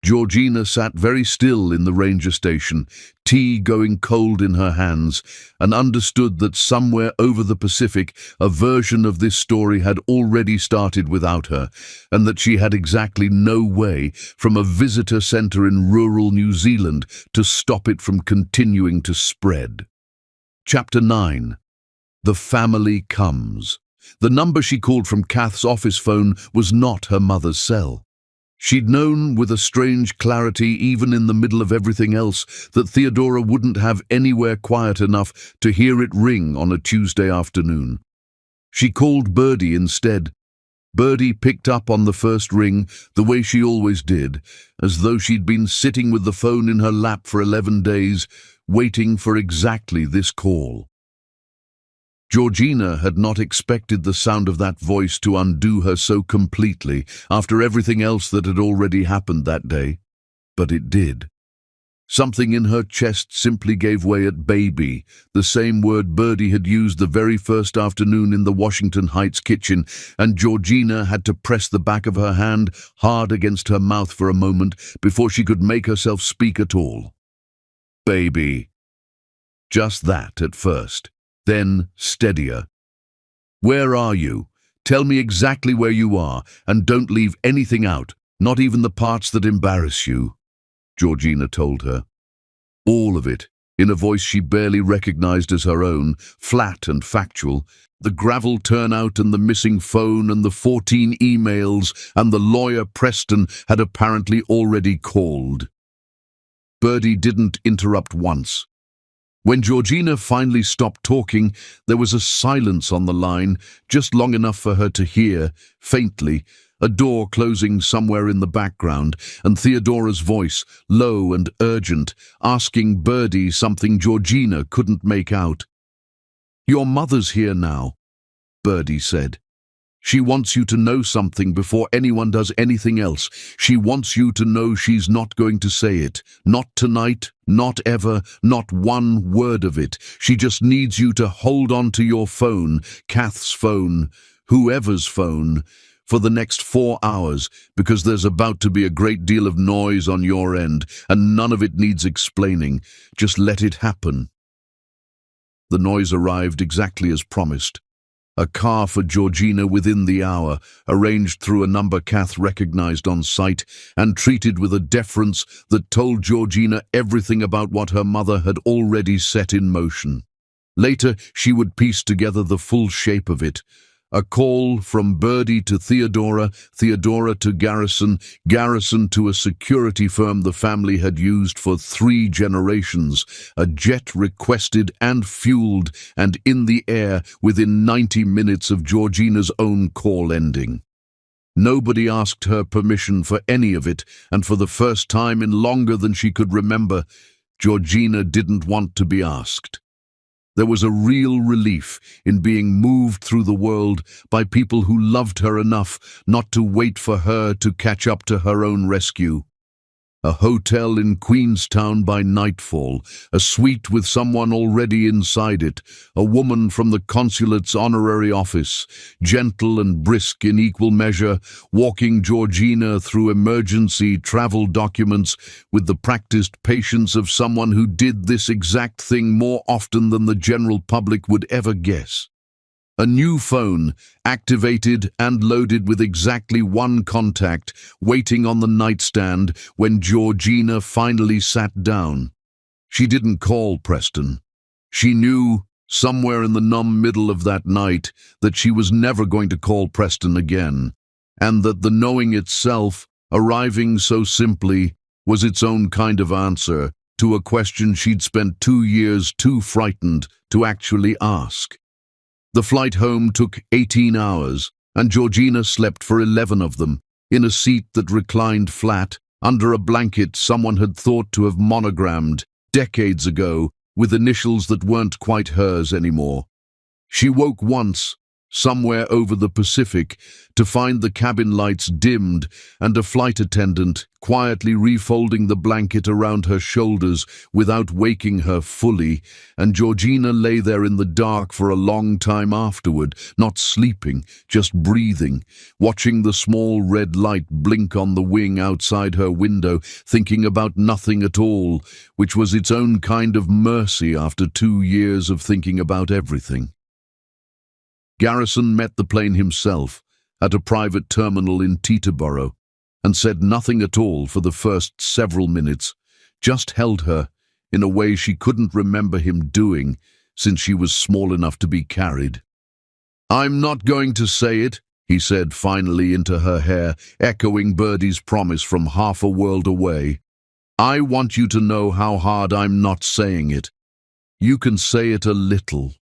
Georgina sat very still in the ranger station, tea going cold in her hands, and understood that somewhere over the Pacific a version of this story had already started without her, and that she had exactly no way, from a visitor centre in rural New Zealand, to stop it from continuing to spread. Chapter 9. The Family Comes. The number she called from Kath's office phone was not her mother's cell. She'd known with a strange clarity, even in the middle of everything else, that Theodora wouldn't have anywhere quiet enough to hear it ring on a Tuesday afternoon. She called Birdie instead. Birdie picked up on the first ring, the way she always did, as though she'd been sitting with the phone in her lap for 11 days, waiting for exactly this call. Georgina had not expected the sound of that voice to undo her so completely after everything else that had already happened that day, but it did. Something in her chest simply gave way at baby, the same word Birdie had used the very first afternoon in the Washington Heights kitchen, and Georgina had to press the back of her hand hard against her mouth for a moment before she could make herself speak at all. Baby. Just that at first. Then steadier. "Where are you? Tell me exactly where you are, and don't leave anything out, not even the parts that embarrass you," Georgina told her. All of it, in a voice she barely recognized as her own, flat and factual. The gravel turnout and the missing phone and the 14 emails and the lawyer Preston had apparently already called. Birdie didn't interrupt once. When Georgina finally stopped talking, there was a silence on the line, just long enough for her to hear, faintly, a door closing somewhere in the background, and Theodora's voice, low and urgent, asking Birdie something Georgina couldn't make out. "Your mother's here now," Birdie said. "She wants you to know something before anyone does anything else. She wants you to know she's not going to say it. Not tonight, not ever, not one word of it. She just needs you to hold on to your phone, Kath's phone, whoever's phone, for the next 4 hours, because there's about to be a great deal of noise on your end, and none of it needs explaining. Just let it happen." The noise arrived exactly as promised. A car for Georgina within the hour, arranged through a number Kath recognized on sight and treated with a deference that told Georgina everything about what her mother had already set in motion. Later, she would piece together the full shape of it. A call from Birdie to Theodora, Theodora to Garrison, Garrison to a security firm the family had used for 3 generations, a jet requested and fueled and in the air within 90 minutes of Georgina's own call ending. Nobody asked her permission for any of it, and for the first time in longer than she could remember, Georgina didn't want to be asked. There was a real relief in being moved through the world by people who loved her enough not to wait for her to catch up to her own rescue. A hotel in Queenstown by nightfall, a suite with someone already inside it, a woman from the consulate's honorary office, gentle and brisk in equal measure, walking Georgina through emergency travel documents with the practiced patience of someone who did this exact thing more often than the general public would ever guess. A new phone, activated and loaded with exactly 1 contact, waiting on the nightstand when Georgina finally sat down. She didn't call Preston. She knew, somewhere in the numb middle of that night, that she was never going to call Preston again, and that the knowing itself, arriving so simply, was its own kind of answer to a question she'd spent 2 years too frightened to actually ask. The flight home took 18 hours, and Georgina slept for 11 of them, in a seat that reclined flat, under a blanket someone had thought to have monogrammed, decades ago, with initials that weren't quite hers anymore. She woke once, somewhere over the Pacific, to find the cabin lights dimmed and a flight attendant quietly refolding the blanket around her shoulders without waking her fully, and Georgina lay there in the dark for a long time afterward, not sleeping, just breathing, watching the small red light blink on the wing outside her window, thinking about nothing at all, which was its own kind of mercy after 2 years of thinking about everything. Garrison met the plane himself at a private terminal in Teterboro and said nothing at all for the first several minutes, just held her in a way she couldn't remember him doing since she was small enough to be carried. "I'm not going to say it," he said finally into her hair, echoing Birdie's promise from half a world away. "I want you to know how hard I'm not saying it. You can say it a little."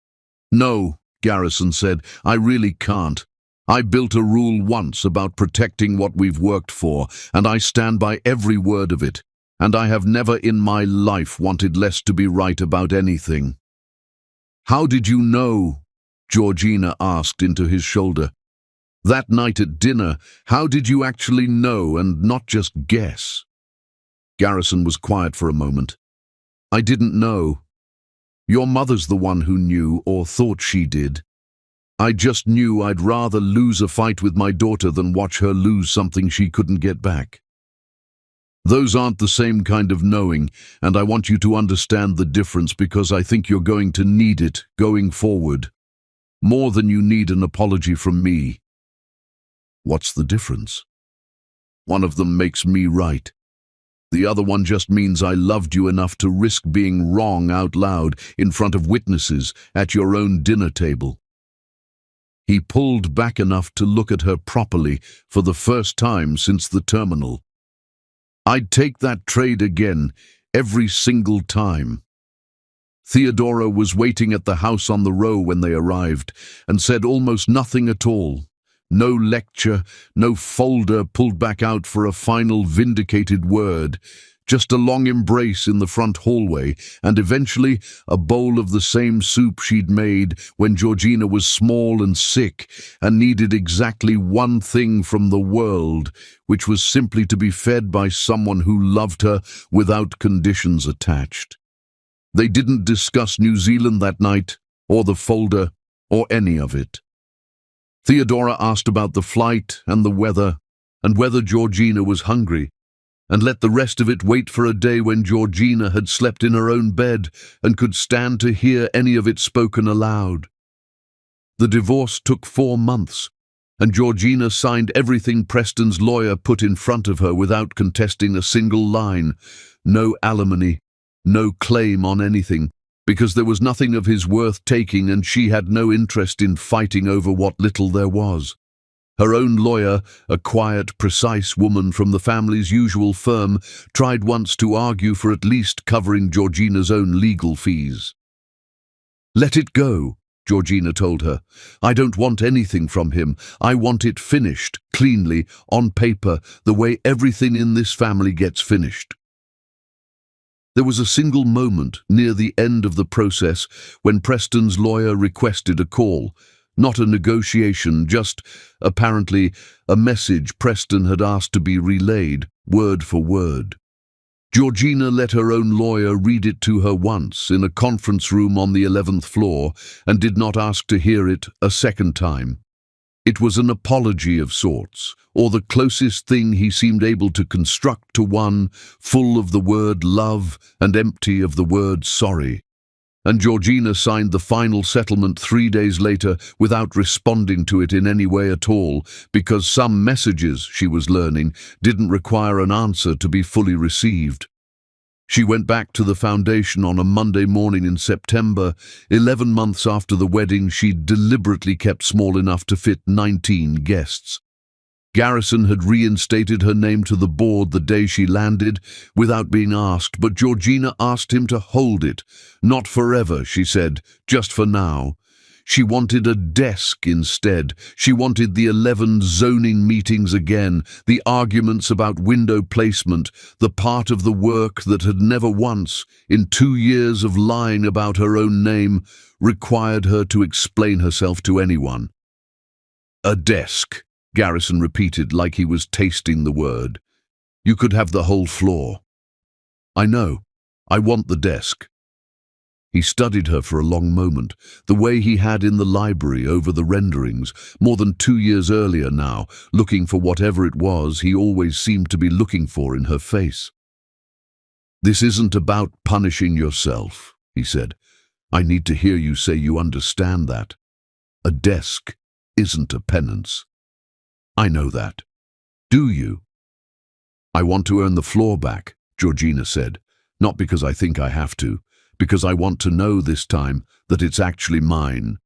"No," Garrison said, "I really can't. I built a rule once about protecting what we've worked for, and I stand by every word of it, and I have never in my life wanted less to be right about anything." "How did you know?" Georgina asked into his shoulder. "That night at dinner, how did you actually know and not just guess?" Garrison was quiet for a moment. "I didn't know. Your mother's the one who knew, or thought she did. I just knew I'd rather lose a fight with my daughter than watch her lose something she couldn't get back. Those aren't the same kind of knowing, and I want you to understand the difference because I think you're going to need it going forward. More than you need an apology from me." "What's the difference?" "One of them makes me right. The other one just means I loved you enough to risk being wrong out loud in front of witnesses at your own dinner table." He pulled back enough to look at her properly for the first time since the terminal. "I'd take that trade again, every single time." Theodora was waiting at the house on the row when they arrived and said almost nothing at all. No lecture, no folder pulled back out for a final vindicated word, just a long embrace in the front hallway, and eventually a bowl of the same soup she'd made when Georgina was small and sick and needed exactly one thing from the world, which was simply to be fed by someone who loved her without conditions attached. They didn't discuss New Zealand that night, or the folder, or any of it. Theodora asked about the flight and the weather, and whether Georgina was hungry, and let the rest of it wait for a day when Georgina had slept in her own bed and could stand to hear any of it spoken aloud. The divorce took 4 months, and Georgina signed everything Preston's lawyer put in front of her without contesting a single line. No alimony, no claim on anything, because there was nothing of his worth taking, and she had no interest in fighting over what little there was. Her own lawyer, a quiet, precise woman from the family's usual firm, tried once to argue for at least covering Georgina's own legal fees. "Let it go," Georgina told her. "I don't want anything from him. I want it finished, cleanly, on paper, the way everything in this family gets finished." There was a single moment near the end of the process when Preston's lawyer requested a call. Not a negotiation, just, apparently, a message Preston had asked to be relayed, word for word. Georgina let her own lawyer read it to her once in a conference room on the 11th floor and did not ask to hear it a second time. It was an apology of sorts, or the closest thing he seemed able to construct to one, full of the word love and empty of the word sorry. And Georgina signed the final settlement 3 days later without responding to it in any way at all, because some messages, she was learning, didn't require an answer to be fully received. She went back to the foundation on a Monday morning in September, 11 months after the wedding she'd deliberately kept small enough to fit 19 guests. Garrison had reinstated her name to the board the day she landed, without being asked, but Georgina asked him to hold it. Not forever, she said, just for now. She wanted a desk instead. She wanted the 11 zoning meetings again, the arguments about window placement, the part of the work that had never once, in 2 years of lying about her own name, required her to explain herself to anyone. A desk, Garrison repeated like he was tasting the word. You could have the whole floor. I know. I want the desk. He studied her for a long moment, the way he had in the library over the renderings, more than 2 years earlier now, looking for whatever it was he always seemed to be looking for in her face. This isn't about punishing yourself, he said. I need to hear you say you understand that. A desk isn't a penance. I know that. Do you? I want to earn the floor back, Georgina said, not because I think I have to, because I want to know this time that it's actually mine.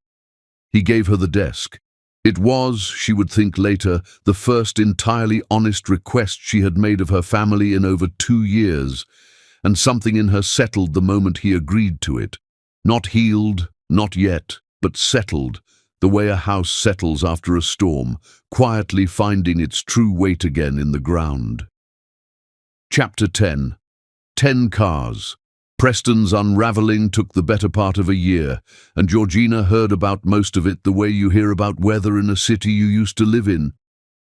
He gave her the desk. It was, she would think later, the first entirely honest request she had made of her family in over 2 years, and something in her settled the moment he agreed to it. Not healed, not yet, but settled, the way a house settles after a storm, quietly finding its true weight again in the ground. Chapter 10. 10 cars. Preston's unravelling took the better part of a year, and Georgina heard about most of it the way you hear about weather in a city you used to live in.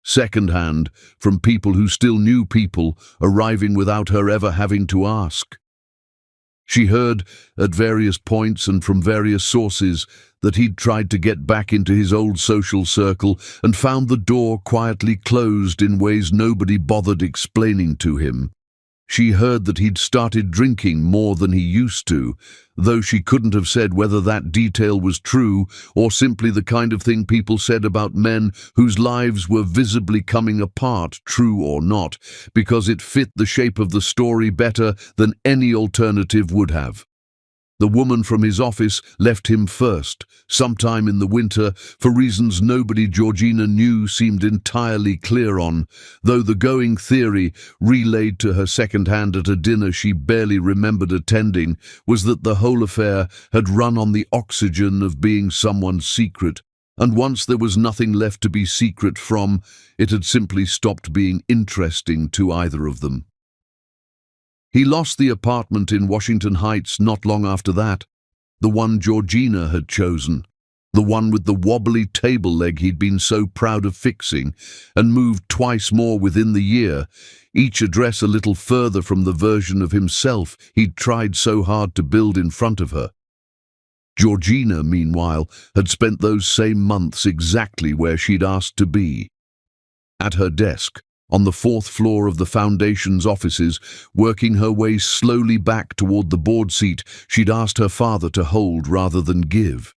Second-hand, from people who still knew people, arriving without her ever having to ask. She heard, at various points and from various sources, that he'd tried to get back into his old social circle and found the door quietly closed in ways nobody bothered explaining to him. She heard that he'd started drinking more than he used to, though she couldn't have said whether that detail was true or simply the kind of thing people said about men whose lives were visibly coming apart, true or not, because it fit the shape of the story better than any alternative would have. The woman from his office left him first, sometime in the winter, for reasons nobody Georgina knew seemed entirely clear on, though the going theory, relayed to her second-hand at a dinner she barely remembered attending, was that the whole affair had run on the oxygen of being someone's secret, and once there was nothing left to be secret from, it had simply stopped being interesting to either of them. He lost the apartment in Washington Heights not long after that, the one Georgina had chosen, the one with the wobbly table leg he'd been so proud of fixing, and moved twice more within the year, each address a little further from the version of himself he'd tried so hard to build in front of her. Georgina, meanwhile, had spent those same months exactly where she'd asked to be, at her desk, On the fourth floor of the Foundation's offices, working her way slowly back toward the board seat she'd asked her father to hold rather than give.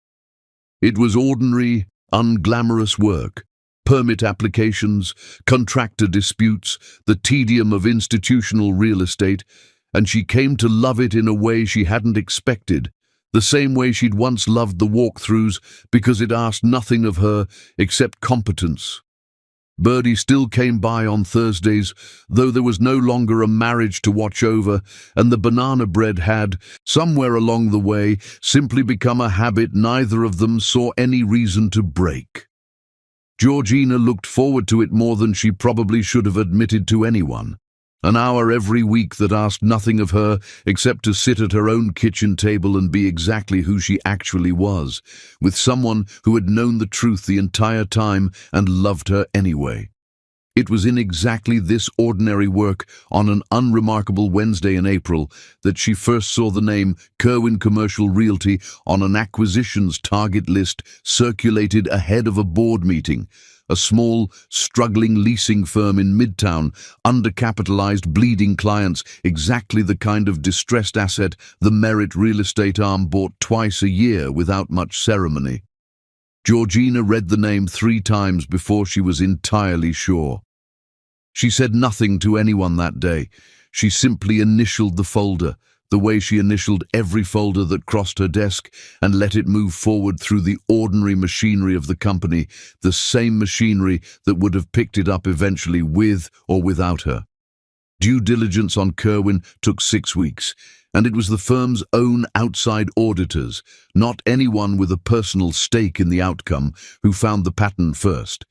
It was ordinary, unglamorous work. Permit applications, contractor disputes, the tedium of institutional real estate, and she came to love it in a way she hadn't expected, the same way she'd once loved the walkthroughs because it asked nothing of her except competence. Birdie still came by on Thursdays, though there was no longer a marriage to watch over, and the banana bread had, somewhere along the way, simply become a habit neither of them saw any reason to break. Georgina looked forward to it more than she probably should have admitted to anyone. An hour every week that asked nothing of her except to sit at her own kitchen table and be exactly who she actually was, with someone who had known the truth the entire time and loved her anyway. It was in exactly this ordinary work on an unremarkable Wednesday in April that she first saw the name Kerwin Commercial Realty on an acquisitions target list circulated ahead of a board meeting. A small, struggling leasing firm in Midtown, undercapitalized, bleeding clients, exactly the kind of distressed asset the Merit real estate arm bought twice a year without much ceremony. Georgina read the name 3 times before she was entirely sure. She said nothing to anyone that day. She simply initialed the folder, the way she initialed every folder that crossed her desk, and let it move forward through the ordinary machinery of the company, the same machinery that would have picked it up eventually with or without her. Due diligence on Kerwin took 6 weeks, and it was the firm's own outside auditors, not anyone with a personal stake in the outcome, who found the pattern first.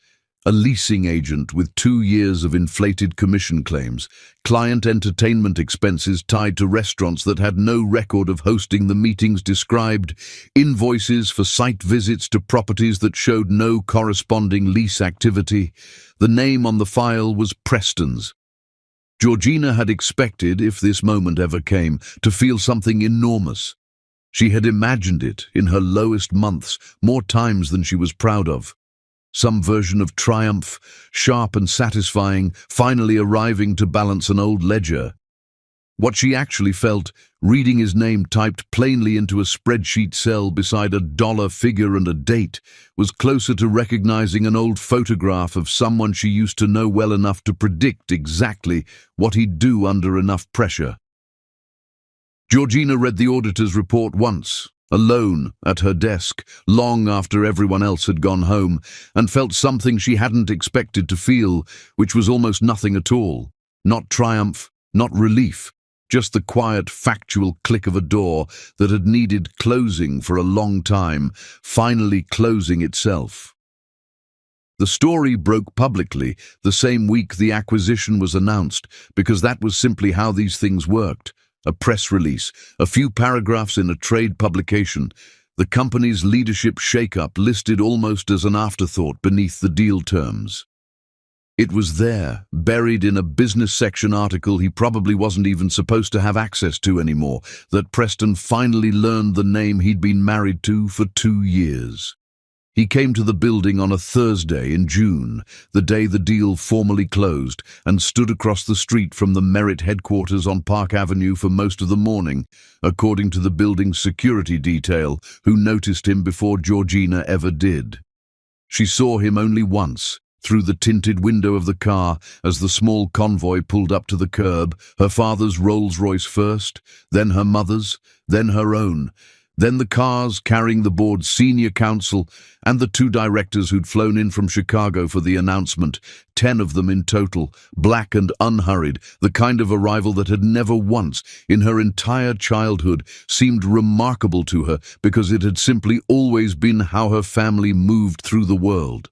A leasing agent with 2 years of inflated commission claims, client entertainment expenses tied to restaurants that had no record of hosting the meetings described, invoices for site visits to properties that showed no corresponding lease activity. The name on the file was Preston's. Georgina had expected, if this moment ever came, to feel something enormous. She had imagined it, in her lowest months, more times than she was proud of. Some version of triumph, sharp and satisfying, finally arriving to balance an old ledger. What she actually felt, reading his name typed plainly into a spreadsheet cell beside a dollar figure and a date, was closer to recognizing an old photograph of someone she used to know well enough to predict exactly what he'd do under enough pressure. Georgina read the auditor's report once, alone at her desk, long after everyone else had gone home, and felt something she hadn't expected to feel, which was almost nothing at all. Not triumph, not relief, just the quiet, factual click of a door that had needed closing for a long time, finally closing itself. The story broke publicly the same week the acquisition was announced, because that was simply how these things worked. A press release, a few paragraphs in a trade publication, the company's leadership shake-up listed almost as an afterthought beneath the deal terms. It was there, buried in a business section article he probably wasn't even supposed to have access to anymore, that Preston finally learned the name he'd been married to for 2 years. He came to the building on a Thursday in June, the day the deal formally closed, and stood across the street from the Merit headquarters on Park Avenue for most of the morning, according to the building's security detail, who noticed him before Georgina ever did. She saw him only once, through the tinted window of the car as the small convoy pulled up to the curb, her father's Rolls-Royce first, then her mother's, then her own, then the cars carrying the board's senior counsel and the 2 directors who'd flown in from Chicago for the announcement, 10 of them in total, black and unhurried, the kind of arrival that had never once, in her entire childhood, seemed remarkable to her because it had simply always been how her family moved through the world.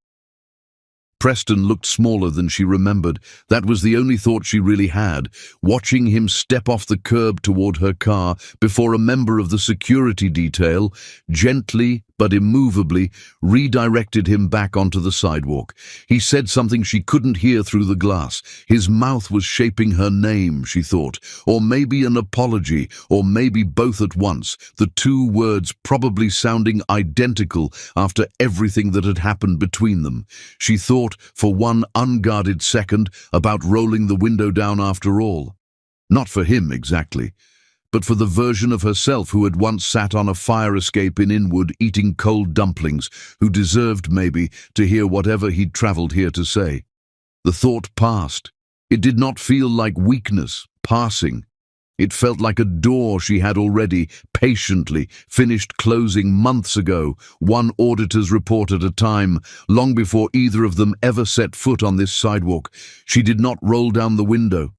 Preston looked smaller than she remembered. That was the only thought she really had, watching him step off the curb toward her car before a member of the security detail, gently, but immovably redirected him back onto the sidewalk. He said something she couldn't hear through the glass. His mouth was shaping her name, she thought, or maybe an apology, or maybe both at once, the two words probably sounding identical after everything that had happened between them. She thought, for one unguarded second, about rolling the window down after all. Not for him, exactly, but for the version of herself who had once sat on a fire escape in Inwood eating cold dumplings, who deserved, maybe, to hear whatever he'd travelled here to say. The thought passed. It did not feel like weakness, passing. It felt like a door she had already, patiently, finished closing months ago, one auditor's report at a time, long before either of them ever set foot on this sidewalk. She did not roll down the window.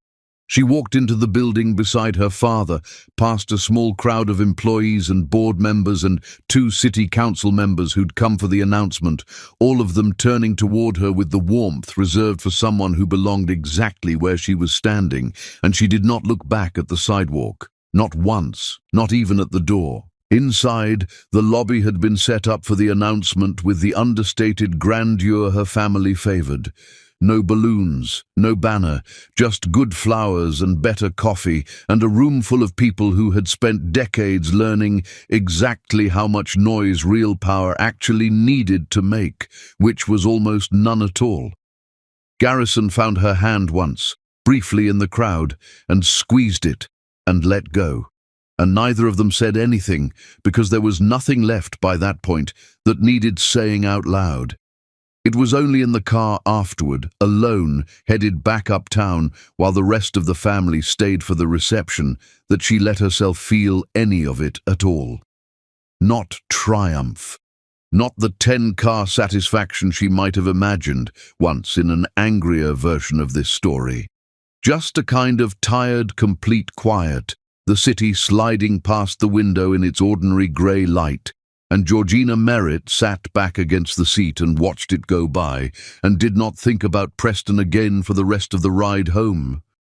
She walked into the building beside her father, past a small crowd of employees and board members and 2 city council members who'd come for the announcement, all of them turning toward her with the warmth reserved for someone who belonged exactly where she was standing, and she did not look back at the sidewalk. Not once, not even at the door. Inside, the lobby had been set up for the announcement with the understated grandeur her family favored. No balloons, no banner, just good flowers and better coffee, and a room full of people who had spent decades learning exactly how much noise real power actually needed to make, which was almost none at all. Garrison found her hand once, briefly in the crowd, and squeezed it, and let go. And neither of them said anything, because there was nothing left by that point that needed saying out loud. It was only in the car afterward, alone, headed back uptown, while the rest of the family stayed for the reception, that she let herself feel any of it at all. Not triumph. Not the 10-car satisfaction she might have imagined once in an angrier version of this story. Just a kind of tired, complete quiet, the city sliding past the window in its ordinary grey light, and Georgina Merritt sat back against the seat and watched it go by, and did not think about Preston again for the rest of the ride home.